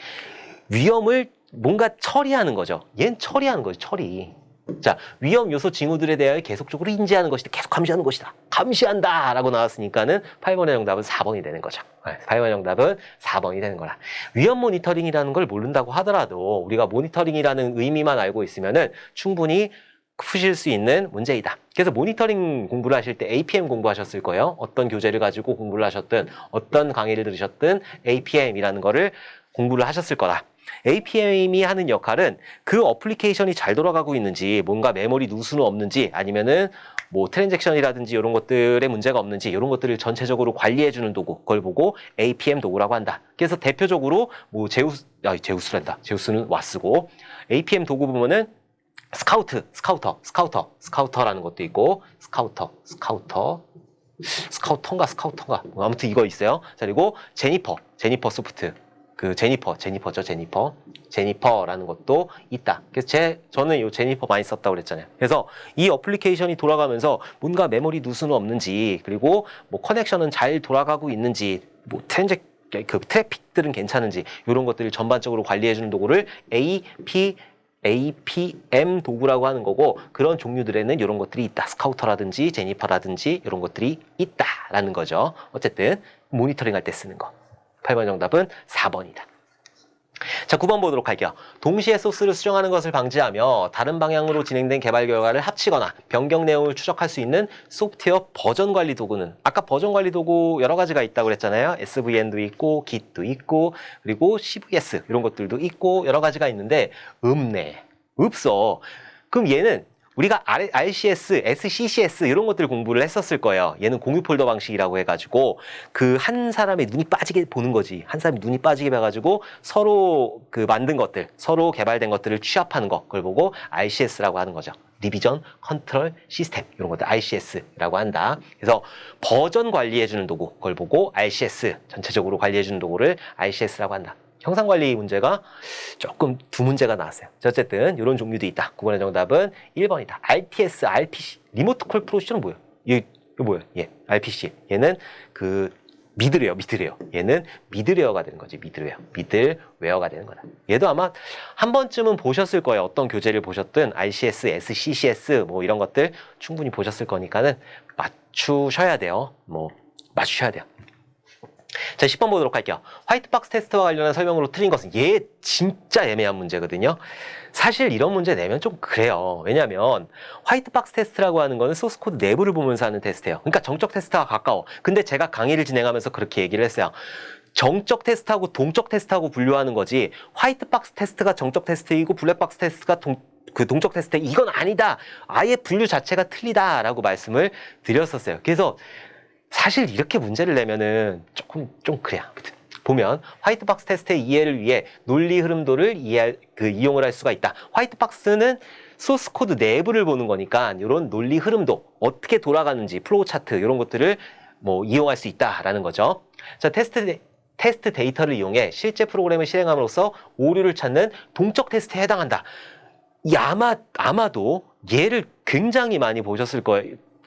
Speaker 1: 위험을 뭔가 처리하는 거죠. 얘는 처리하는 거죠. 처리. 자, 위험 요소 징후들에 대하여 계속적으로 인지하는 것이다. 계속 감시하는 것이다. 감시한다 라고 나왔으니까는 8번의 정답은 4번이 되는 거죠. 8번의 정답은 4번이 되는 거라. 위험 모니터링이라는 걸 모른다고 하더라도 우리가 모니터링이라는 의미만 알고 있으면은 충분히 푸실 수 있는 문제이다. 그래서 모니터링 공부를 하실 때 APM 공부하셨을 거예요. 어떤 교재를 가지고 공부를 하셨든 어떤 강의를 들으셨든 APM이라는 거를 공부를 하셨을 거다. APM이 하는 역할은 그 어플리케이션이 잘 돌아가고 있는지, 뭔가 메모리 누수는 없는지, 아니면은 뭐 트랜잭션이라든지 이런 것들에 문제가 없는지 이런 것들을 전체적으로 관리해주는 도구, 그걸 보고 APM 도구라고 한다. 그래서 대표적으로 뭐 제우스란다. 제우스는 와쓰고 APM 도구 보면은 스카우터라는 것도 있고 스카우터인가 아무튼 이거 있어요. 자, 그리고 제니퍼 소프트. 제니퍼라는 것도 있다. 그래서 저는 이 제니퍼 많이 썼다고 그랬잖아요. 그래서 이 어플리케이션이 돌아가면서 뭔가 메모리 누수는 없는지, 그리고 뭐 커넥션은 잘 돌아가고 있는지, 뭐 트래픽들은 괜찮은지, 이런 것들을 전반적으로 관리해주는 도구를 APM 도구라고 하는 거고, 그런 종류들에는 이런 것들이 있다. 스카우터라든지 제니퍼라든지 이런 것들이 있다라는 거죠. 어쨌든 모니터링 할 때 쓰는 거. 8번 정답은 4번이다. 자, 9번 보도록 할게요. 동시에 소스를 수정하는 것을 방지하며 다른 방향으로 진행된 개발 결과를 합치거나 변경 내용을 추적할 수 있는 소프트웨어 버전 관리 도구는, 아까 버전 관리 도구 여러 가지가 있다고 그랬잖아요. SVN도 있고 Git도 있고 그리고 CVS 이런 것들도 있고 여러 가지가 있는데 없어. 그럼 얘는 우리가 RCS, SCCS 이런 것들 공부를 했었을 거예요. 얘는 공유 폴더 방식이라고 해가지고 그 한 사람의 눈이 빠지게 보는 거지. 한 사람이 눈이 빠지게 봐가지고 서로 만든 것들, 서로 개발된 것들을 취합하는 거, 그걸 보고 RCS라고 하는 거죠. 리비전 컨트롤 시스템 이런 것들 RCS라고 한다. 그래서 버전 관리해주는 도구, 그걸 보고 RCS, 전체적으로 관리해주는 도구를 RCS라고 한다. 형상관리 문제가 조금 두 문제가 나왔어요. 어쨌든 이런 종류도 있다. 9번의 정답은 1번이다. RTS, RPC, 리모트 콜 프로시저는 뭐예요? 이거 뭐예요? RPC. 얘는 미드웨어. 얘는 미드웨어가 되는 거지. 미드웨어가 되는 거다. 얘도 아마 한 번쯤은 보셨을 거예요. 어떤 교재를 보셨든 RCS, SCCS 뭐 이런 것들 충분히 보셨을 거니까는 맞추셔야 돼요. 맞추셔야 돼요. 자, 10번 보도록 할게요. 화이트박스 테스트와 관련한 설명으로 틀린 것은 얘 진짜 애매한 문제거든요. 사실 이런 문제 내면 좀 그래요. 왜냐면 화이트박스 테스트라고 하는 거는 소스코드 내부를 보면서 하는 테스트예요. 그러니까 정적 테스트와 가까워. 근데 제가 강의를 진행하면서 그렇게 얘기를 했어요. 정적 테스트하고 동적 테스트하고 분류하는 거지, 화이트박스 테스트가 정적 테스트이고 블랙박스 테스트가 동적 테스트, 이건 아니다. 아예 분류 자체가 틀리다라고 말씀을 드렸었어요. 그래서 사실 이렇게 문제를 내면은 좀 그래요. 보면 화이트박스 테스트의 이해를 위해 논리 흐름도를 이용을 할 수가 있다. 화이트박스는 소스 코드 내부를 보는 거니까 이런 논리 흐름도 어떻게 돌아가는지, 플로우 차트 이런 것들을 이용할 수 있다라는 거죠. 자, 테스트 데이터를 이용해 실제 프로그램을 실행함으로써 오류를 찾는 동적 테스트에 해당한다. 아마도 얘를 굉장히 많이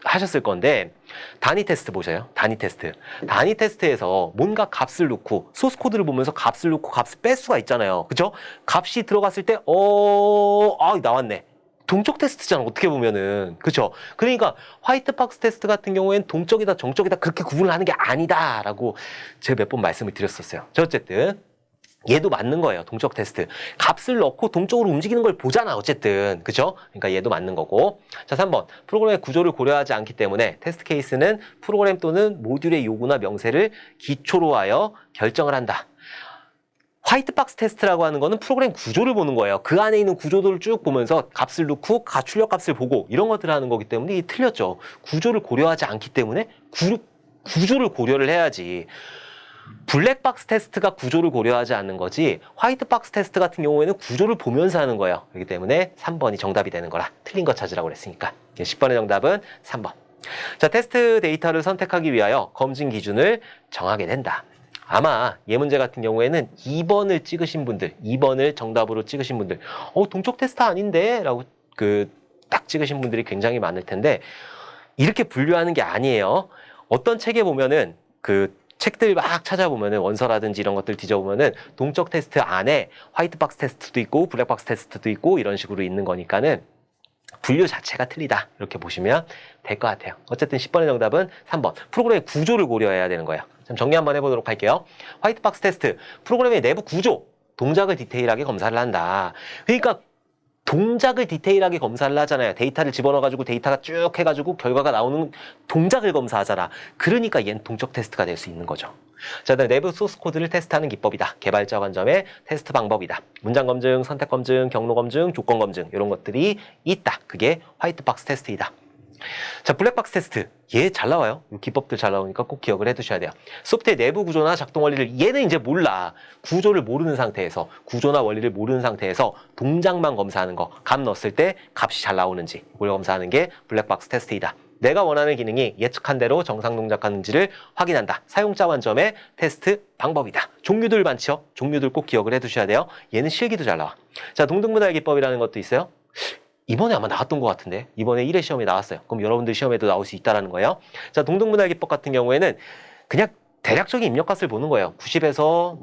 Speaker 1: 하셨을 건데, 단위 테스트 보세요. 단위 테스트에서 뭔가 값을 넣고 소스 코드를 보면서 값을 넣고 값을 뺄 수가 있잖아요. 그죠? 값이 들어갔을 때 나왔네. 동적 테스트잖아, 어떻게 보면은. 그죠? 그러니까 화이트박스 테스트 같은 경우에는 동적이다 정적이다 그렇게 구분을 하는 게 아니다라고 제가 몇 번 말씀을 드렸었어요. 어쨌든 얘도 맞는 거예요. 동적 테스트. 값을 넣고 동적으로 움직이는 걸 보잖아, 어쨌든. 그죠? 그러니까 얘도 맞는 거고. 자, 3번. 프로그램의 구조를 고려하지 않기 때문에 테스트 케이스는 프로그램 또는 모듈의 요구나 명세를 기초로 하여 결정을 한다. 화이트박스 테스트라고 하는 거는 프로그램 구조를 보는 거예요. 그 안에 있는 구조들을 쭉 보면서 값을 넣고 출력값을 보고 이런 것들을 하는 거기 때문에 이게 틀렸죠. 구조를 고려하지 않기 때문에 구조를 고려를 해야지. 블랙박스 테스트가 구조를 고려하지 않는 거지 화이트박스 테스트 같은 경우에는 구조를 보면서 하는 거예요. 그렇기 때문에 3번이 정답이 되는 거라 틀린 거 찾으라고 그랬으니까 10번의 정답은 3번. 자, 테스트 데이터를 선택하기 위하여 검증 기준을 정하게 된다. 아마 얘 문제 같은 경우에는 2번을 찍으신 분들, 2번을 정답으로 찍으신 분들, 동적 테스트 아닌데? 라고 딱 찍으신 분들이 굉장히 많을 텐데, 이렇게 분류하는 게 아니에요. 어떤 책에 보면은 책들 막 찾아보면은 원서라든지 이런 것들 뒤져보면은 동적 테스트 안에 화이트박스 테스트도 있고 블랙박스 테스트도 있고 이런 식으로 있는 거니까는 분류 자체가 틀리다. 이렇게 보시면 될 것 같아요. 어쨌든 10번의 정답은 3번. 프로그램의 구조를 고려해야 되는 거예요. 좀 정리 한번 해보도록 할게요. 화이트박스 테스트, 프로그램의 내부 구조, 동작을 디테일하게 검사를 한다. 그러니까 동작을 디테일하게 검사를 하잖아요. 데이터를 집어넣어가지고 데이터가 쭉 해가지고 결과가 나오는 동작을 검사하잖아. 그러니까 얘는 동적 테스트가 될 수 있는 거죠. 자, 그다음 내부 소스 코드를 테스트하는 기법이다. 개발자 관점의 테스트 방법이다. 문장 검증, 선택 검증, 경로 검증, 조건 검증 이런 것들이 있다. 그게 화이트박스 테스트이다. 자, 블랙박스 테스트. 얘 잘 나와요. 이 기법들 잘 나오니까 꼭 기억을 해두셔야 돼요. 소프트의 내부 구조나 작동 원리를 얘는 이제 몰라. 구조를 모르는 상태에서, 구조나 원리를 모르는 상태에서 동작만 검사하는 거. 값 넣었을 때 값이 잘 나오는지 이걸 검사하는 게 블랙박스 테스트이다. 내가 원하는 기능이 예측한 대로 정상 동작하는지를 확인한다. 사용자 관점의 테스트 방법이다. 종류들 많죠? 종류들 꼭 기억을 해두셔야 돼요. 얘는 실기도 잘 나와. 자, 동등분할 기법이라는 것도 있어요. 이번에 아마 나왔던 것 같은데 이번에 1회 시험에 나왔어요. 그럼 여러분들 시험에도 나올 수 있다는 거예요. 자, 동등분할 기법 같은 경우에는 그냥 대략적인 입력값을 보는 거예요. 90에서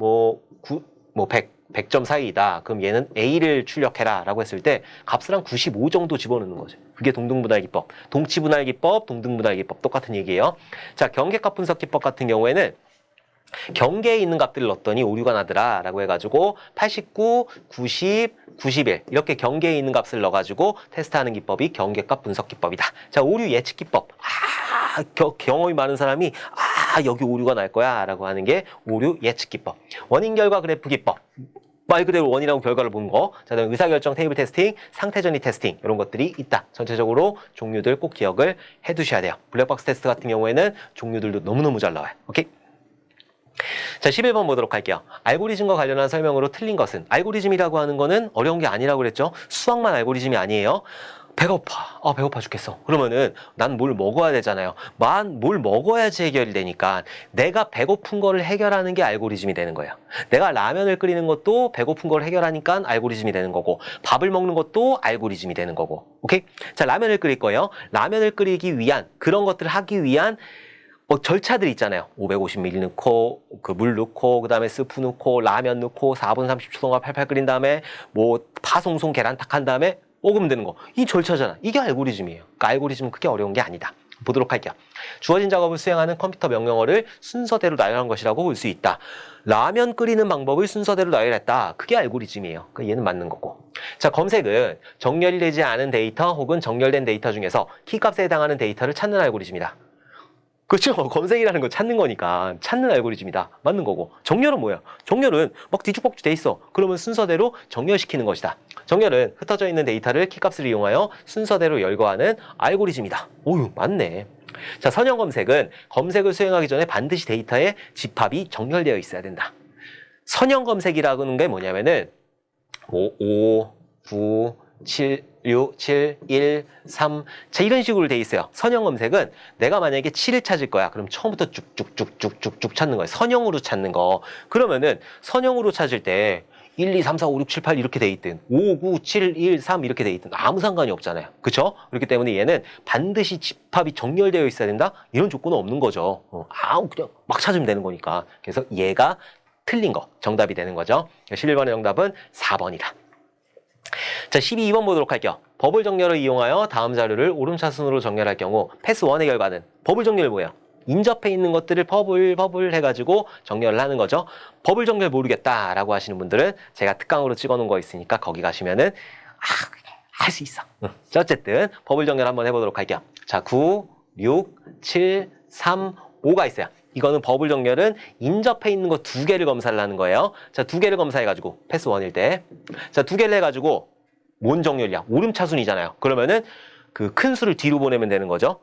Speaker 1: 100점 사이이다. 그럼 얘는 A를 출력해라 라고 했을 때 값을 한 95 정도 집어넣는 거죠. 그게 동등분할 기법. 동치분할 기법, 동등분할 기법 똑같은 얘기예요. 자, 경계값 분석 기법 같은 경우에는 경계에 있는 값들을 넣었더니 오류가 나더라 라고 해가지고 89, 90, 91 이렇게 경계에 있는 값을 넣어가지고 테스트하는 기법이 경계값 분석 기법이다. 자, 오류 예측 기법. 경험이 많은 사람이 여기 오류가 날 거야 라고 하는 게 오류 예측 기법. 원인 결과 그래프 기법. 말 그대로 원인하고 결과를 보는 거. 자, 그다음 의사결정 테이블 테스팅, 상태 전이 테스팅 이런 것들이 있다. 전체적으로 종류들 꼭 기억을 해두셔야 돼요. 블랙박스 테스트 같은 경우에는 종류들도 너무너무 잘 나와요. 오케이? 자, 11번 보도록 할게요. 알고리즘과 관련한 설명으로 틀린 것은, 알고리즘이라고 하는 거는 어려운 게 아니라고 그랬죠. 수학만 알고리즘이 아니에요. 배고파. 배고파 죽겠어. 그러면은 난 뭘 먹어야 되잖아요. 뭘 먹어야지 해결이 되니까 내가 배고픈 거를 해결하는 게 알고리즘이 되는 거예요. 내가 라면을 끓이는 것도 배고픈 걸 해결하니까 알고리즘이 되는 거고, 밥을 먹는 것도 알고리즘이 되는 거고. 오케이? 자, 라면을 끓일 거예요. 라면을 끓이기 위한, 그런 것들을 하기 위한 절차들 있잖아요. 550ml 넣고, 물 넣고, 그 다음에 스프 넣고, 라면 넣고, 4분 30초 동안 팔팔 끓인 다음에, 파송송 계란탁 한 다음에, 볶으면 되는 거. 이 절차잖아. 이게 알고리즘이에요. 그러니까 알고리즘은 크게 어려운 게 아니다. 보도록 할게요. 주어진 작업을 수행하는 컴퓨터 명령어를 순서대로 나열한 것이라고 볼 수 있다. 라면 끓이는 방법을 순서대로 나열했다. 그게 알고리즘이에요. 그러니까 얘는 맞는 거고. 자, 검색은 정렬이 되지 않은 데이터 혹은 정렬된 데이터 중에서 키값에 해당하는 데이터를 찾는 알고리즘이다. 그렇죠. 검색이라는 건 찾는 거니까 찾는 알고리즘이다. 맞는 거고. 정렬은 뭐야? 정렬은 막 뒤죽박죽 돼 있어. 그러면 순서대로 정렬시키는 것이다. 정렬은 흩어져 있는 데이터를 키값을 이용하여 순서대로 열거하는 알고리즘이다. 오유, 맞네. 자, 선형 검색은 검색을 수행하기 전에 반드시 데이터의 집합이 정렬되어 있어야 된다. 선형 검색이라고 하는 게 뭐냐면은 5, 9, 7, 6, 7, 1, 3. 자, 이런 식으로 돼 있어요. 선형 검색은 내가 만약에 7을 찾을 거야. 그럼 처음부터 쭉쭉쭉쭉쭉 찾는 거예요. 선형으로 찾는 거. 그러면은 선형으로 찾을 때 1, 2, 3, 4, 5, 6, 7, 8 이렇게 돼 있든 5, 9, 7, 1, 3 이렇게 돼 있든 아무 상관이 없잖아요. 그렇죠? 그렇기 때문에 얘는 반드시 집합이 정렬되어 있어야 된다? 이런 조건은 없는 거죠. 그냥 막 찾으면 되는 거니까. 그래서 얘가 틀린 거, 정답이 되는 거죠. 11번의 정답은 4번이다. 자, 12번 보도록 할게요. 버블 정렬을 이용하여 다음 자료를 오름차순으로 정렬할 경우 패스 1의 결과는, 버블 정렬 뭐예요? 인접해 있는 것들을 버블 해가지고 정렬을 하는 거죠. 버블 정렬 모르겠다라고 하시는 분들은 제가 특강으로 찍어놓은 거 있으니까 거기 가시면은 할 수 있어. 자, 어쨌든 버블 정렬 한번 해보도록 할게요. 자, 9, 6, 7, 3, 5가 있어요. 이거는 버블 정렬은 인접해 있는 거 두 개를 검사를 하는 거예요. 자, 두 개를 검사해가지고 패스 1일 때. 자, 두 개를 해가지고 뭔 정렬이야? 오름차순이잖아요. 그러면은 그 큰 수를 뒤로 보내면 되는 거죠.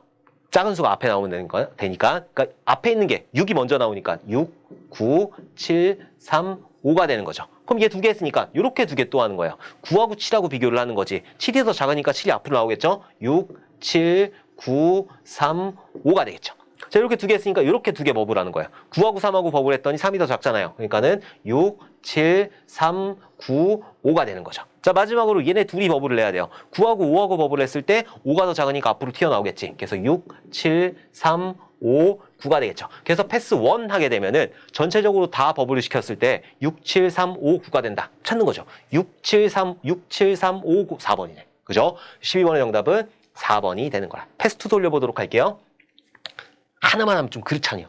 Speaker 1: 작은 수가 앞에 나오면 되니까. 그러니까 앞에 있는 게 6이 먼저 나오니까 6, 9, 7, 3, 5가 되는 거죠. 그럼 얘 두 개 했으니까 이렇게 두 개 또 하는 거예요. 9하고 7하고 비교를 하는 거지. 7이 더 작으니까 7이 앞으로 나오겠죠. 6, 7, 9, 3, 5가 되겠죠. 자, 이렇게 두 개 했으니까 이렇게 두 개 버블 하는 거예요. 9하고 3하고 버블 했더니 3이 더 작잖아요. 그러니까는 6, 7, 3, 9, 5가 되는 거죠. 자, 마지막으로 얘네 둘이 버블을 내야 돼요. 9하고 5하고 버블을 했을 때 5가 더 작으니까 앞으로 튀어나오겠지. 그래서 6, 7, 3, 5, 9가 되겠죠. 그래서 패스 1 하게 되면은 전체적으로 다 버블을 시켰을 때 6, 7, 3, 5, 9가 된다. 찾는 거죠. 6, 7, 3, 5, 9, 4번이네. 그죠? 12번의 정답은 4번이 되는 거라. 패스 2 돌려보도록 할게요. 하나만 하면 좀 그렇잖아요.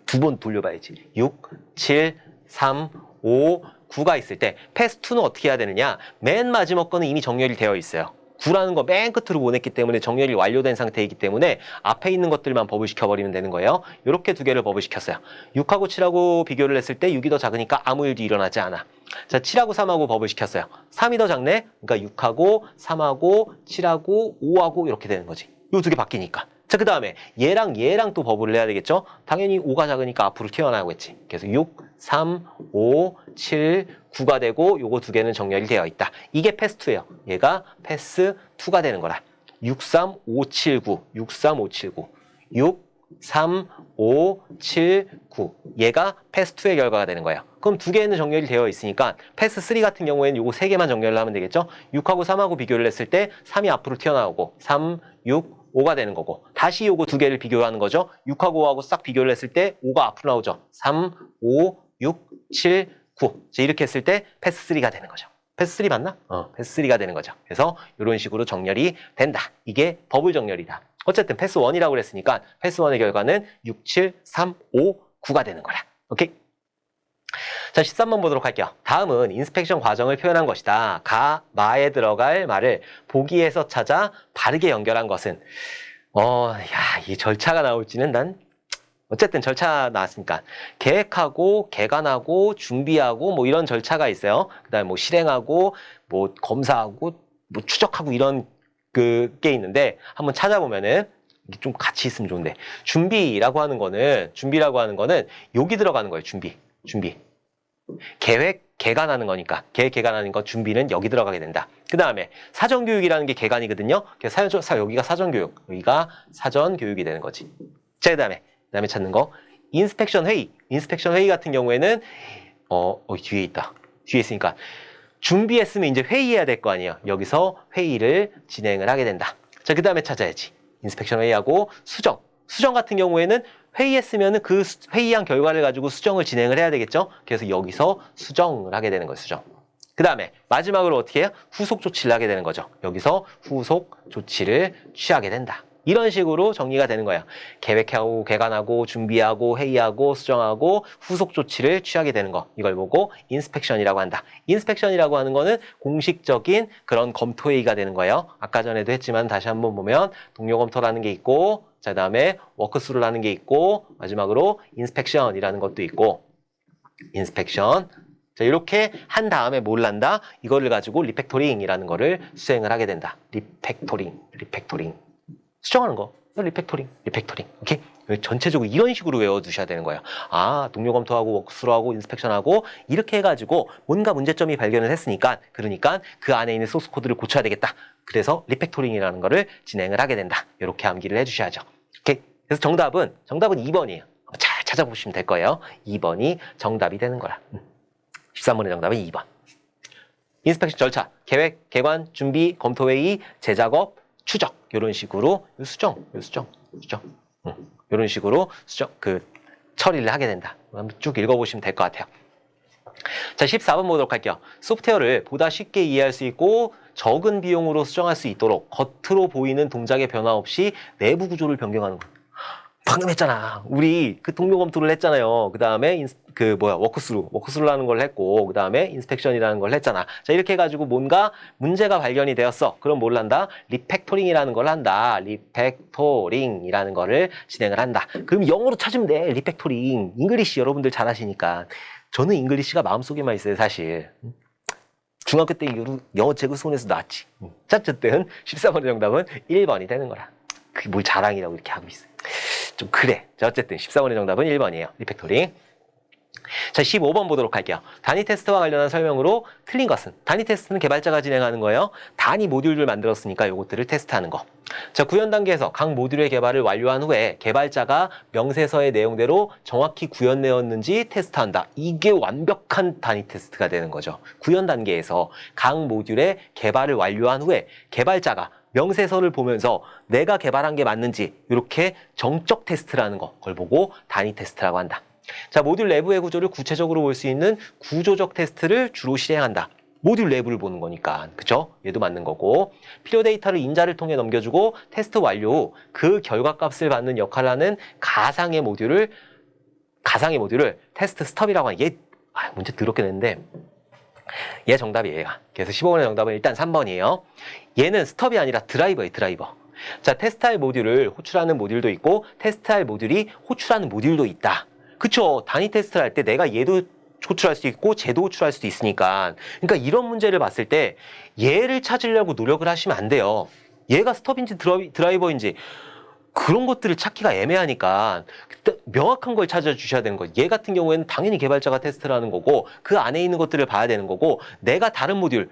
Speaker 1: 두 번 돌려봐야지. 6, 7, 3, 5, 9가 있을 때 패스 2는 어떻게 해야 되느냐? 맨 마지막 거는 이미 정렬이 되어 있어요. 9라는 거 맨 끝으로 보냈기 때문에 정렬이 완료된 상태이기 때문에 앞에 있는 것들만 버블 시켜버리면 되는 거예요. 이렇게 두 개를 버블 시켰어요. 6하고 7하고 비교를 했을 때 6이 더 작으니까 아무 일도 일어나지 않아. 자, 7하고 3하고 버블 시켰어요. 3이 더 작네? 그러니까 6하고 3하고 7하고 5하고 이렇게 되는 거지. 이 두 개 바뀌니까. 자, 그 다음에 얘랑 또 버블을 해야 되겠죠? 당연히 5가 작으니까 앞으로 튀어나오겠지. 그래서 6, 3, 5, 7, 9가 되고 요거 두 개는 정렬이 되어 있다. 이게 패스 2예요. 얘가 패스 2가 되는 거라. 6, 3, 5, 7, 9. 6, 3, 5, 7, 9. 6, 3, 5, 7, 9. 얘가 패스 2의 결과가 되는 거예요. 그럼 두 개는 정렬이 되어 있으니까 패스 3 같은 경우에는 요거 세 개만 정렬을 하면 되겠죠? 6하고 3하고 비교를 했을 때 3이 앞으로 튀어나오고 3, 6, 5가 되는 거고 다시 요거 두 개를 비교하는 거죠. 6하고 5하고 싹 비교를 했을 때 5가 앞으로 나오죠. 3, 5, 6, 7, 9. 자, 이렇게 했을 때 패스 3가 되는 거죠. 패스 3 맞나? 패스 3가 되는 거죠. 그래서 이런 식으로 정렬이 된다. 이게 버블 정렬이다. 어쨌든 패스 1이라고 그랬으니까 패스 1의 결과는 6, 7, 3, 5, 9가 되는 거라. 오케이? 자, 13번 보도록 할게요. 다음은 인스펙션 과정을 표현한 것이다. 가, 마에 들어갈 말을 보기에서 찾아 바르게 연결한 것은 이 절차가 나올지는 난 어쨌든 절차 나왔으니까 계획하고 개관하고 준비하고 뭐 이런 절차가 있어요. 그다음에 뭐 실행하고 뭐 검사하고 뭐 추적하고 이런 게 있는데 한번 찾아보면은 이게 좀 같이 있으면 좋은데 준비라고 하는 거는 여기 들어가는 거예요. 준비. 계획, 개관하는 거니까 계획, 개관하는 거 준비는 여기 들어가게 된다. 그 다음에 사전교육이라는 게 개관이거든요. 그래서 여기가 사전교육, 여기가 사전교육이 되는 거지. 자, 그 다음에 찾는 거 인스펙션 회의. 인스펙션 회의 같은 경우에는 뒤에 있다. 뒤에 있으니까 준비했으면 이제 회의해야 될 거 아니에요. 여기서 회의를 진행을 하게 된다. 자, 그 다음에 찾아야지. 인스펙션 회의하고 수정. 수정 같은 경우에는 회의했으면 그 회의한 결과를 가지고 수정을 진행을 해야 되겠죠? 그래서 여기서 수정을 하게 되는 거예요, 수정. 그 다음에 마지막으로 어떻게 해요? 후속 조치를 하게 되는 거죠. 여기서 후속 조치를 취하게 된다. 이런 식으로 정리가 되는 거예요. 계획하고, 개관하고, 준비하고, 회의하고, 수정하고, 후속 조치를 취하게 되는 거. 이걸 보고 인스펙션이라고 한다. 인스펙션이라고 하는 거는 공식적인 그런 검토회의가 되는 거예요. 아까 전에도 했지만 다시 한번 보면 동료 검토라는 게 있고, 자, 그다음에 워크스루라는 게 있고, 마지막으로 인스펙션이라는 것도 있고, 인스펙션. 자, 이렇게 한 다음에 뭘 한다? 이거를 가지고 리팩토링이라는 거를 수행을 하게 된다. 리팩토링. 수정하는 거. 리팩토링. 오케이? 전체적으로 이런 식으로 외워두셔야 되는 거예요. 아, 동료 검토하고 워크스루하고 인스펙션하고 이렇게 해가지고 뭔가 문제점이 발견을 했으니까 그러니까 그 안에 있는 소스 코드를 고쳐야 되겠다. 그래서 리팩토링이라는 거를 진행을 하게 된다. 이렇게 암기를 해주셔야죠. 오케이? 그래서 정답은 2번이에요. 잘 찾아보시면 될 거예요. 2번이 정답이 되는 거라. 13번의 정답은 2번. 인스펙션 절차, 계획, 개관, 준비, 검토회의, 재작업, 추적. 이런 식으로 수정. 이런 식으로 처리를 하게 된다. 한번 쭉 읽어보시면 될 것 같아요. 자, 14번 보도록 할게요. 소프트웨어를 보다 쉽게 이해할 수 있고 적은 비용으로 수정할 수 있도록 겉으로 보이는 동작의 변화 없이 내부 구조를 변경하는 것. 방금 했잖아. 우리 그 동료 검토를 했잖아요. 그 다음에 워크스루라는 걸 했고, 그 다음에 인스펙션이라는 걸 했잖아. 자, 이렇게 해가지고 뭔가 문제가 발견이 되었어. 그럼 뭘 한다? 리팩토링이라는 걸 한다. 리팩토링이라는 거를 진행을 한다. 그럼 영어로 찾으면 돼. 리팩토링. 잉글리시 여러분들 잘 하시니까. 저는 잉글리시가 마음속에만 있어요, 사실. 중학교 때 이후로 영어 책을 손에서 놨지. 자, 어쨌든 14번의 정답은 1번이 되는 거라. 그게 뭘 자랑이라고 이렇게 하고 있어요. 좀 그래. 자, 어쨌든 14번의 정답은 1번이에요. 리팩토링. 자, 15번 보도록 할게요. 단위 테스트와 관련한 설명으로 틀린 것은? 단위 테스트는 개발자가 진행하는 거예요. 단위 모듈을 만들었으니까 이것들을 테스트하는 거. 자, 구현 단계에서 각 모듈의 개발을 완료한 후에 개발자가 명세서의 내용대로 정확히 구현되었는지 테스트한다. 이게 완벽한 단위 테스트가 되는 거죠. 구현 단계에서 각 모듈의 개발을 완료한 후에 개발자가 명세서를 보면서 내가 개발한 게 맞는지 이렇게 정적 테스트라는 거, 그걸 보고 단위 테스트라고 한다. 자, 모듈 내부의 구조를 구체적으로 볼 수 있는 구조적 테스트를 주로 실행한다. 모듈 내부를 보는 거니까, 그죠? 얘도 맞는 거고, 필요 데이터를 인자를 통해 넘겨주고 테스트 완료 후 그 결과값을 받는 역할을 하는 가상의 모듈을 테스트 스톱이라고 하는. 얘 문제 더럽게 냈는데 얘 정답이에요. 그래서 15번의 정답은 일단 3번이에요. 얘는 스톱이 아니라 드라이버예요, 드라이버. 자, 테스트할 모듈을 호출하는 모듈도 있고 테스트할 모듈이 호출하는 모듈도 있다. 그쵸? 단위 테스트를 할 때 내가 얘도 호출할 수 있고 쟤도 호출할 수도 있으니까. 그러니까 이런 문제를 봤을 때 얘를 찾으려고 노력을 하시면 안 돼요. 얘가 스톱인지 드라이버인지 그런 것들을 찾기가 애매하니까 명확한 걸 찾아주셔야 되는 거예요. 얘 같은 경우에는 당연히 개발자가 테스트를 하는 거고 그 안에 있는 것들을 봐야 되는 거고 내가 다른 모듈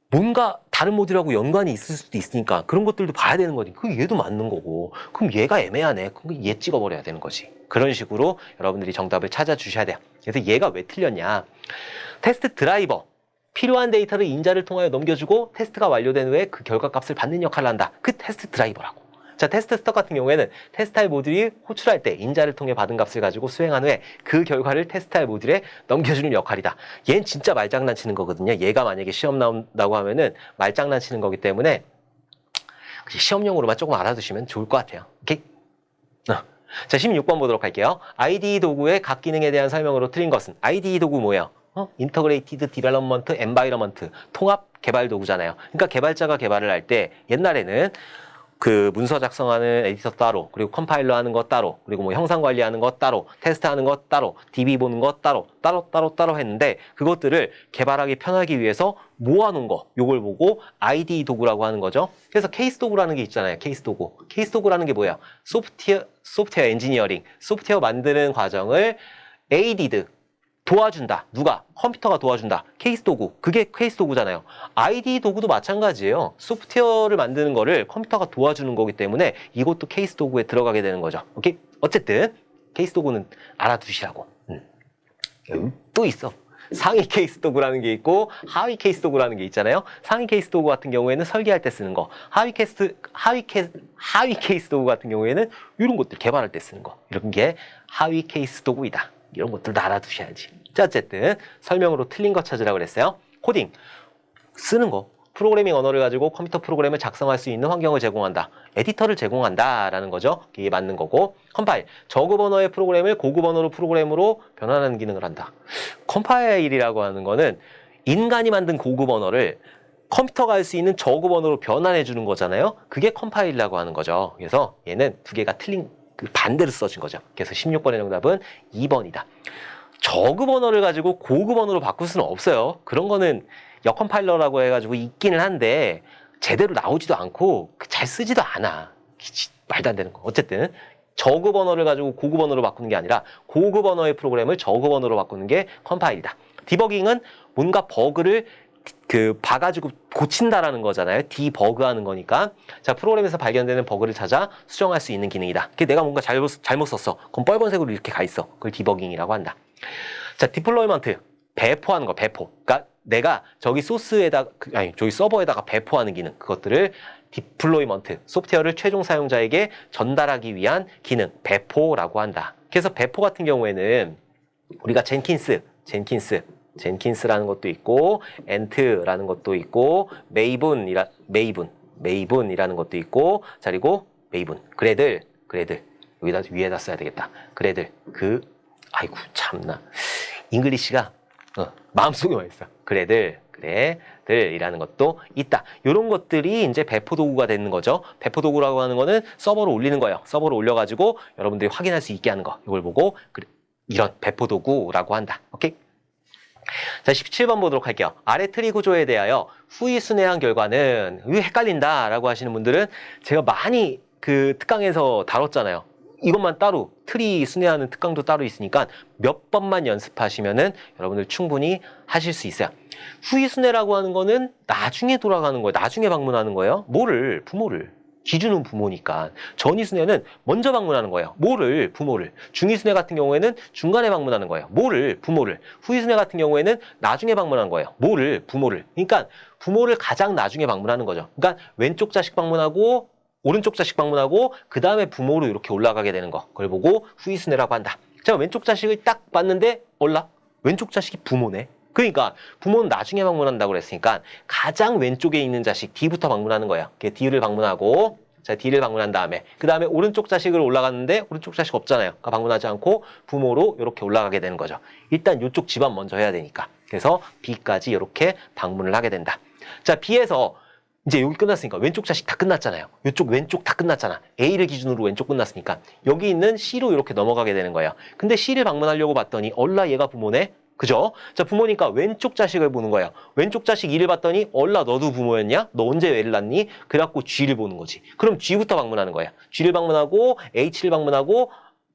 Speaker 1: 뭔가 다른 모듈하고 연관이 있을 수도 있으니까 그런 것들도 봐야 되는 거지. 그 얘도 맞는 거고 그럼 얘가 애매하네. 그럼 얘 찍어버려야 되는 거지. 그런 식으로 여러분들이 정답을 찾아주셔야 돼요. 그래서 얘가 왜 틀렸냐. 테스트 드라이버. 필요한 데이터를 인자를 통하여 넘겨주고 테스트가 완료된 후에 그 결과값을 받는 역할을 한다. 그 테스트 드라이버라고. 자, 테스트 스톱 같은 경우에는 테스트할 모듈이 호출할 때 인자를 통해 받은 값을 가지고 수행한 후에 그 결과를 테스트할 모듈에 넘겨주는 역할이다. 얘는 진짜 말장난치는 거거든요. 얘가 만약에 시험 나온다고 하면은 말장난치는 거기 때문에 시험용으로만 조금 알아두시면 좋을 것 같아요. 오케이? 자, 16번 보도록 할게요. IDE 도구의 각 기능에 대한 설명으로 틀린 것은? IDE 도구 뭐예요? 인터그레이티드 디벨롭먼트 엔바이러먼트 통합 개발 도구잖아요. 그러니까 개발자가 개발을 할 때 옛날에는 그 문서 작성하는 에디터 따로, 그리고 컴파일러 하는 거 따로, 그리고 뭐 형상 관리하는 거 따로, 테스트하는 거 따로, DB 보는 거 따로 했는데 그것들을 개발하기 편하기 위해서 모아놓은 거, 요걸 보고 IDE 도구라고 하는 거죠. 그래서 케이스 도구라는 게 있잖아요. 케이스 도구. 케이스 도구라는 게 뭐예요? 소프트웨어 엔지니어링, 소프트웨어 만드는 과정을 aided, 도와준다. 누가? 컴퓨터가 도와준다. 케이스 도구. 그게 케이스 도구잖아요. IDE 도구도 마찬가지예요. 소프트웨어를 만드는 거를 컴퓨터가 도와주는 거기 때문에 이것도 케이스 도구에 들어가게 되는 거죠. 오케이? 어쨌든 케이스 도구는 알아두시라고. 또 있어. 상위 케이스 도구라는 게 있고 하위 케이스 도구라는 게 있잖아요. 상위 케이스 도구 같은 경우에는 설계할 때 쓰는 거. 하위 케이스 도구 같은 경우에는 이런 것들 개발할 때 쓰는 거. 이런 게 하위 케이스 도구이다. 이런 것들도 알아두셔야지. 자, 어쨌든 설명으로 틀린 거 찾으라고 그랬어요. 코딩, 쓰는 거. 프로그래밍 언어를 가지고 컴퓨터 프로그램을 작성할 수 있는 환경을 제공한다. 에디터를 제공한다라는 거죠. 이게 맞는 거고. 컴파일, 저급 언어의 프로그램을 고급 언어로 프로그램으로 변환하는 기능을 한다. 컴파일이라고 하는 거는 인간이 만든 고급 언어를 컴퓨터가 할 수 있는 저급 언어로 변환해 주는 거잖아요. 그게 컴파일이라고 하는 거죠. 그래서 얘는 두 개가 틀린 반대로 써진 거죠. 그래서 16번의 정답은 2번이다. 저급 언어를 가지고 고급 언어로 바꿀 수는 없어요. 그런 거는 역컴파일러라고 해가지고 있기는 한데 제대로 나오지도 않고 잘 쓰지도 않아. 말도 안 되는 거. 어쨌든 저급 언어를 가지고 고급 언어로 바꾸는 게 아니라 고급 언어의 프로그램을 저급 언어로 바꾸는 게 컴파일이다. 디버깅은 뭔가 버그를 봐가지고 고친다라는 거잖아요. 디버그하는 거니까. 자, 프로그램에서 발견되는 버그를 찾아 수정할 수 있는 기능이다. 내가 뭔가 잘못 썼어. 그럼 빨간색으로 이렇게 가 있어. 그걸 디버깅이라고 한다. 자, 디플로이먼트, 배포하는 거, 배포. 그러니까 내가 저기 저기 서버에다가 배포하는 기능. 그것들을 디플로이먼트, 소프트웨어를 최종 사용자에게 전달하기 위한 기능, 배포라고 한다. 그래서 배포 같은 경우에는 우리가 젠킨스라는 것도 있고 엔트라는 것도 있고 메이븐이라는 것도 있고 자, 그리고 메이븐, 그레들 여기다 위에다 써야 되겠다. 그래들 아이고 참나 잉글리시가 마음속에 와 있어. 그래들이라는 것도 있다. 이런 것들이 이제 배포 도구가 되는 거죠. 배포 도구라고 하는 거는 서버로 올리는 거예요. 서버로 올려가지고 여러분들이 확인할 수 있게 하는 거. 이걸 보고 이런 배포 도구라고 한다. 오케이? 자, 17번 보도록 할게요. 아래 트리 구조에 대하여 후이 순회한 결과는 왜 헷갈린다라고 하시는 분들은 제가 많이 그 특강에서 다뤘잖아요. 이것만 따로 트리 순회하는 특강도 따로 있으니까 몇 번만 연습하시면은 여러분들 충분히 하실 수 있어요. 후이 순회라고 하는 거는 나중에 돌아가는 거예요. 나중에 방문하는 거예요. 뭐를? 부모를. 기준은 부모니까. 전이 순회는 먼저 방문하는 거예요. 뭐를? 부모를. 중이 순회 같은 경우에는 중간에 방문하는 거예요. 뭐를? 부모를. 후이 순회 같은 경우에는 나중에 방문하는 거예요. 뭐를? 부모를. 그러니까 부모를 가장 나중에 방문하는 거죠. 그러니까 왼쪽 자식 방문하고 오른쪽 자식 방문하고 그 다음에 부모로 이렇게 올라가게 되는 거. 그걸 보고 후이 순회라고 한다. 자, 왼쪽 자식을 딱 봤는데 왼쪽 자식이 부모네. 그러니까 부모는 나중에 방문한다고 그랬으니까 가장 왼쪽에 있는 자식 D부터 방문하는 거예요. D를 방문하고 자 D를 방문한 다음에 그 다음에 오른쪽 자식을 올라갔는데 오른쪽 자식 없잖아요. 그러니까 방문하지 않고 부모로 이렇게 올라가게 되는 거죠. 일단 이쪽 집안 먼저 해야 되니까. 그래서 B까지 이렇게 방문을 하게 된다. 자 B에서 이제 여기 끝났으니까 왼쪽 자식 다 끝났잖아요. 이쪽 왼쪽 다 끝났잖아. A를 기준으로 왼쪽 끝났으니까 여기 있는 C로 이렇게 넘어가게 되는 거예요. 근데 C를 방문하려고 봤더니 얘가 부모네? 그죠? 자, 부모니까 왼쪽 자식을 보는 거예요. 왼쪽 자식 E를 봤더니 너도 부모였냐? 너 언제 애를 낳니? 그래갖고 G를 보는 거지. 그럼 G부터 방문하는 거야. G를 방문하고 H를 방문하고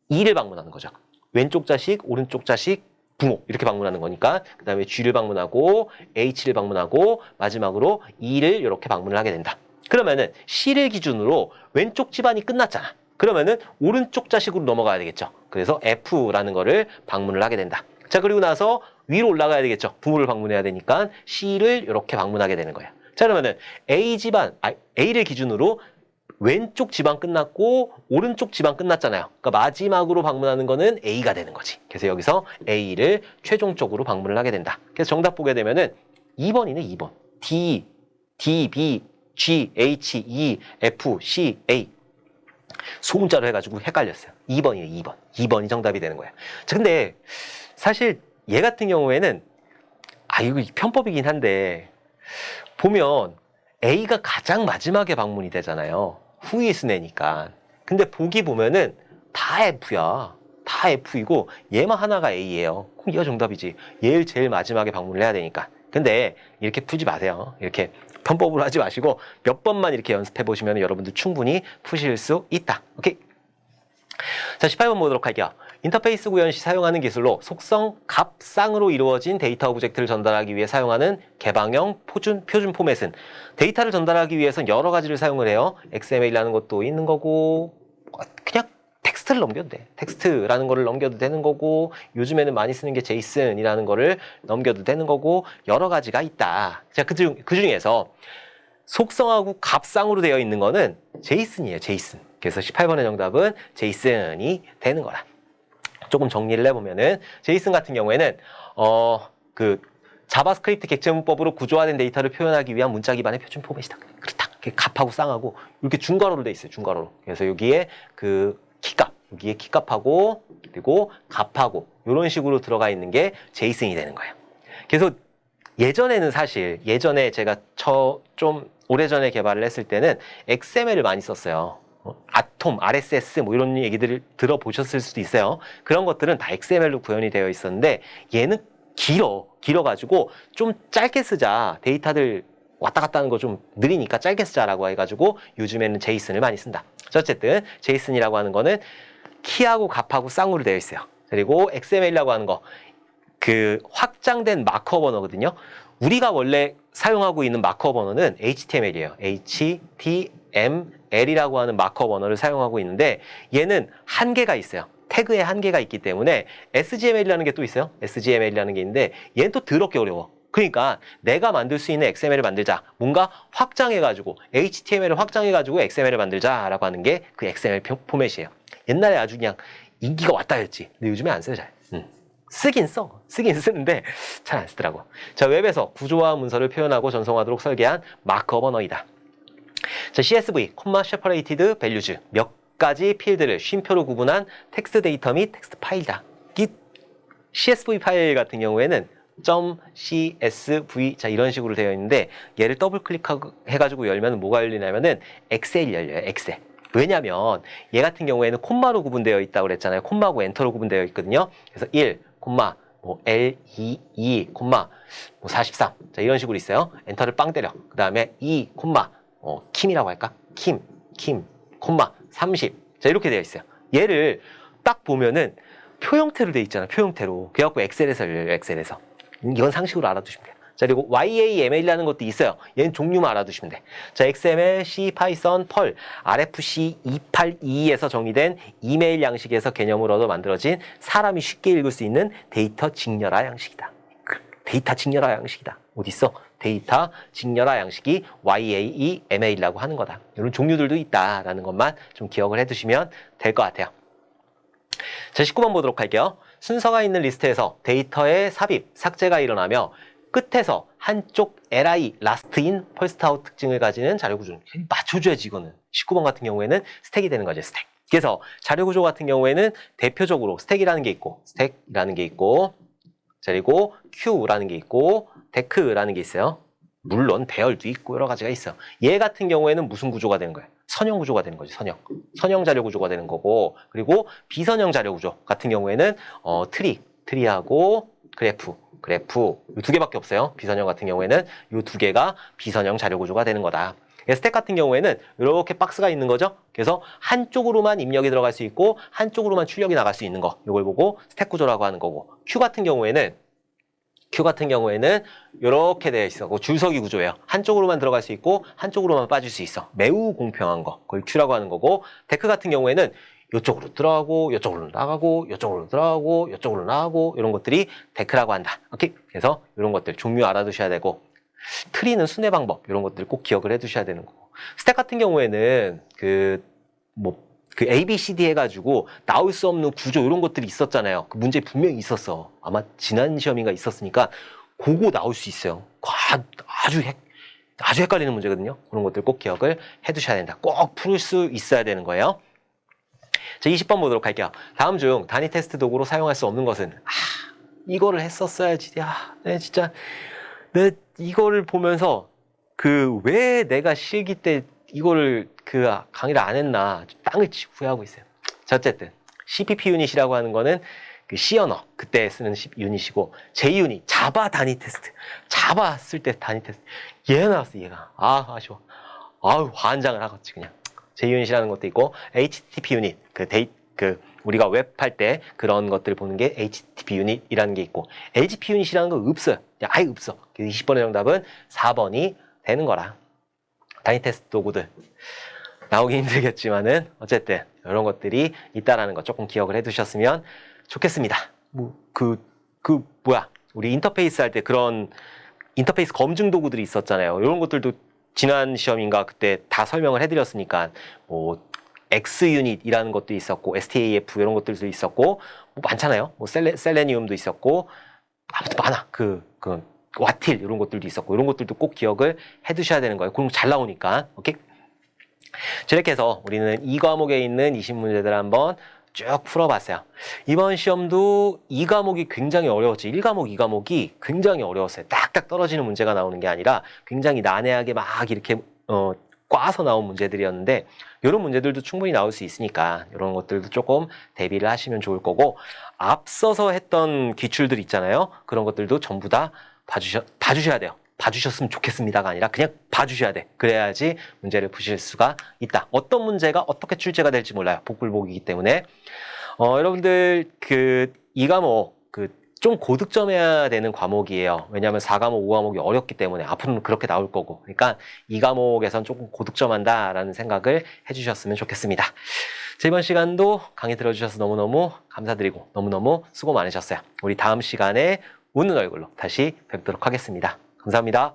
Speaker 1: E를 방문하는 거죠. 왼쪽 자식, 오른쪽 자식, 부모 이렇게 방문하는 거니까 그 다음에 G를 방문하고 H를 방문하고 마지막으로 E를 이렇게 방문을 하게 된다. 그러면은 C를 기준으로 왼쪽 집안이 끝났잖아. 그러면은 오른쪽 자식으로 넘어가야 되겠죠. 그래서 F라는 거를 방문을 하게 된다. 자, 그리고 나서 위로 올라가야 되겠죠. 부모를 방문해야 되니까 C를 이렇게 방문하게 되는 거예요. 자, 그러면은 A를 기준으로 왼쪽 집안 끝났고 오른쪽 집안 끝났잖아요. 그러니까 마지막으로 방문하는 거는 A가 되는 거지. 그래서 여기서 A를 최종적으로 방문을 하게 된다. 그래서 정답 보게 되면은 2번이네, 2번. D, B, G, H, E, F, C, A. 소문자로 해가지고 헷갈렸어요. 2번이네, 2번. 2번이 정답이 되는 거예요. 자, 근데 사실 얘 같은 경우에는 이거 편법이긴 한데 보면 A가 가장 마지막에 방문이 되잖아요. 후이 순회니까. 근데 보기 보면은 다 F야. 다 F이고 얘만 하나가 A예요. 그럼 얘가 정답이지. 얘를 제일 마지막에 방문을 해야 되니까. 근데 이렇게 풀지 마세요. 이렇게 편법으로 하지 마시고 몇 번만 이렇게 연습해 보시면 여러분들 충분히 푸실 수 있다. 오케이? 자, 18번 보도록 할게요. 인터페이스 구현 시 사용하는 기술로 속성 값상으로 이루어진 데이터 오브젝트를 전달하기 위해 사용하는 개방형 표준 포맷은 데이터를 전달하기 위해서는 여러 가지를 사용을 해요. XML이라는 것도 있는 거고 그냥 텍스트를 넘겨도 돼. 텍스트라는 거를 넘겨도 되는 거고 요즘에는 많이 쓰는 게 제이슨이라는 거를 넘겨도 되는 거고 여러 가지가 있다. 자, 그 중에서 속성하고 값상으로 되어 있는 거는 제이슨이에요. 제이슨. 그래서 18번의 정답은 제이슨이 되는 거라. 조금 정리를 해보면은 제이슨 같은 경우에는 자바스크립트 객체 문법으로 구조화된 데이터를 표현하기 위한 문자 기반의 표준 포맷이다. 그렇다. 값하고 쌍하고 이렇게 중괄호로 돼 있어요. 중괄호로. 그래서 여기에 여기에 키값하고 그리고 값하고 이런 식으로 들어가 있는 게 제이슨이 되는 거예요. 그래서 예전에 제가 좀 오래전에 개발을 했을 때는 XML을 많이 썼어요. 아톰, RSS 뭐 이런 얘기들을 들어보셨을 수도 있어요. 그런 것들은 다 XML로 구현이 되어 있었는데 얘는 길어가지고 좀 짧게 쓰자. 데이터들 왔다 갔다 하는 거 좀 느리니까 짧게 쓰자라고 해가지고 요즘에는 제이슨을 많이 쓴다. 어쨌든 제이슨이라고 하는 거는 키하고 값하고 쌍으로 되어 있어요. 그리고 XML이라고 하는 거 확장된 마커 번호거든요. 우리가 원래 사용하고 있는 마커 번호는 HTML이에요. HTML이라고 하는 마커 번호를 사용하고 있는데 얘는 한계가 있어요. 태그에 한계가 있기 때문에 SGML이라는 게 또 있어요. SGML이라는 게 있는데 얘는 또 더럽게 어려워. 그러니까 내가 만들 수 있는 XML을 만들자. 뭔가 확장해가지고 HTML을 확장해가지고 XML을 만들자라고 하는 게 그 XML 포맷이에요. 옛날에 아주 그냥 인기가 왔다였지. 근데 요즘에 안 써요 잘. 쓰긴 쓰는데 잘 안 쓰더라고. 자, 웹에서 구조화 문서를 표현하고 전송하도록 설계한 마크업 언어이다. 자, CSV, 콤마 세퍼레이티드 밸류즈 몇 가지 필드를 쉼표로 구분한 텍스트 데이터 및 텍스트 파일이다. 이 CSV 파일 같은 경우에는 .csv 자 이런 식으로 되어 있는데 얘를 더블 클릭해가지고 열면 뭐가 열리냐면은 엑셀이 열려요. 엑셀. 왜냐면 얘 같은 경우에는 콤마로 구분되어 있다고 그랬잖아요. 콤마하고 엔터로 구분되어 있거든요. 그래서 1, 콤마, 뭐 L, 2, 콤마, 뭐 43. 자 이런 식으로 있어요. 엔터를 빵 때려. 그 다음에 2, 콤마, 킴이라고 할까? 킴, 콤마, 30. 자 이렇게 되어 있어요. 얘를 딱 보면은 표 형태로 되어 있잖아요. 표 형태로. 그래갖고 엑셀에서 열려요. 엑셀에서. 이건 상식으로 알아두시면 돼요. 자, 그리고 YAML이라는 것도 있어요. 얘는 종류만 알아두시면 돼. 자, XML, C, 파이썬, 펄, RFC 282에서 정의된 이메일 양식에서 개념을 얻어 만들어진 사람이 쉽게 읽을 수 있는 데이터 직렬화 양식이다. 데이터 직렬화 양식이다. 어디 있어? 데이터 직렬화 양식이 YAML이라고 하는 거다. 이런 종류들도 있다라는 것만 좀 기억을 해두시면 될 것 같아요. 자, 19번 보도록 할게요. 순서가 있는 리스트에서 데이터의 삽입, 삭제가 일어나며 끝에서 한쪽 li, last in, first out 특징을 가지는 자료 구조는 맞춰줘야지 이거는. 19번 같은 경우에는 스택이 되는 거죠, 스택. 그래서 자료 구조 같은 경우에는 대표적으로 스택이라는 게 있고, 스택이라는 게 있고, 그리고 queue라는 게 있고, dec라는 게 있어요. 물론 배열도 있고 여러 가지가 있어요. 얘 같은 경우에는 무슨 구조가 되는 거예요? 선형 구조가 되는 거지, 선형. 선형 자료 구조가 되는 거고, 그리고 비선형 자료 구조 같은 경우에는 트리하고 그래프 이 두 개밖에 없어요. 비선형 같은 경우에는 이 두 개가 비선형 자료 구조가 되는 거다. 스택 같은 경우에는 이렇게 박스가 있는 거죠. 그래서 한쪽으로만 입력이 들어갈 수 있고 한쪽으로만 출력이 나갈 수 있는 거, 이걸 보고 스택 구조라고 하는 거고, q 같은 경우에는 이렇게 되어 있어. 줄서기 구조예요. 한쪽으로만 들어갈 수 있고 한쪽으로만 빠질 수 있어. 매우 공평한 거. 그걸 Q라고 하는 거고, 데크 같은 경우에는 이쪽으로 들어가고 이쪽으로 나가고 이쪽으로 들어가고 이쪽으로 나가고 이런 것들이 데크라고 한다. 오케이? 그래서 이런 것들 종류 알아두셔야 되고, 트리는 순회 방법 이런 것들 꼭 기억을 해두셔야 되는 거고, 스택 같은 경우에는 그 A, B, C, D 해가지고 나올 수 없는 구조 이런 것들이 있었잖아요. 그 문제 분명히 있었어. 아마 지난 시험인가 있었으니까 그거 나올 수 있어요. 아주 헷갈리는 문제거든요. 그런 것들 꼭 기억을 해두셔야 된다. 꼭 풀 수 있어야 되는 거예요. 자, 20번 보도록 할게요. 다음 중 단위 테스트 도구로 사용할 수 없는 것은, 이거를 했었어야지. 내 이거를 보면서 왜 내가 실기 때 이거를 강의를 안 했나 땅을 치고 후회하고 있어요. 자, 어쨌든 CPP 유닛이라고 하는 거는 그 C 언어 그때 쓰는 유닛이고, J 유닛 자바 단위 테스트, 자바 쓸 때 단위 테스트 얘가 나왔어. 얘가 아쉬워. 환장을 하겠지 그냥. J 유닛이라는 것도 있고, HTTP 유닛 우리가 웹 할 때 그런 것들 보는 게 HTTP 유닛이라는 게 있고, LGP 유닛이라는 거 없어요. 아예 없어. 그래서 20번의 정답은 4번이 되는 거라. 단위 테스트 도구들 나오기 힘들겠지만은 어쨌든 이런 것들이 있다라는 거 조금 기억을 해두셨으면 좋겠습니다. 우리 인터페이스 할 때 그런 인터페이스 검증 도구들이 있었잖아요. 이런 것들도 지난 시험인가 그때 다 설명을 해드렸으니까, X 유닛이라는 것도 있었고, STAF 이런 것들도 있었고, 많잖아요. 셀레니움도 있었고, 아무튼 많아. 와틸 이런 것들도 있었고, 이런 것들도 꼭 기억을 해두셔야 되는 거예요. 그럼 잘 나오니까. 오케이? 이렇게 해서 우리는 이 과목에 있는 20문제들을 한번 쭉 풀어봤어요. 이번 시험도 이 과목이 굉장히 어려웠지. 1과목, 2과목이 굉장히 어려웠어요. 딱딱 떨어지는 문제가 나오는 게 아니라 굉장히 난해하게 막 이렇게 꽈서 나온 문제들이었는데, 이런 문제들도 충분히 나올 수 있으니까 이런 것들도 조금 대비를 하시면 좋을 거고, 앞서서 했던 기출들 있잖아요. 그런 것들도 전부 다 봐주셔야 돼요. 봐주셨으면 좋겠습니다가 아니라 그냥 봐주셔야 돼. 그래야지 문제를 푸실 수가 있다. 어떤 문제가 어떻게 출제가 될지 몰라요. 복불복이기 때문에. 여러분들 이 과목 좀 고득점해야 되는 과목이에요. 왜냐하면 4과목, 5과목이 어렵기 때문에 앞으로는 그렇게 나올 거고. 그러니까 이 과목에선 조금 고득점한다라는 생각을 해주셨으면 좋겠습니다. 자, 이번 시간도 강의 들어주셔서 너무너무 감사드리고 너무너무 수고 많으셨어요. 우리 다음 시간에 웃는 얼굴로 다시 뵙도록 하겠습니다. 감사합니다.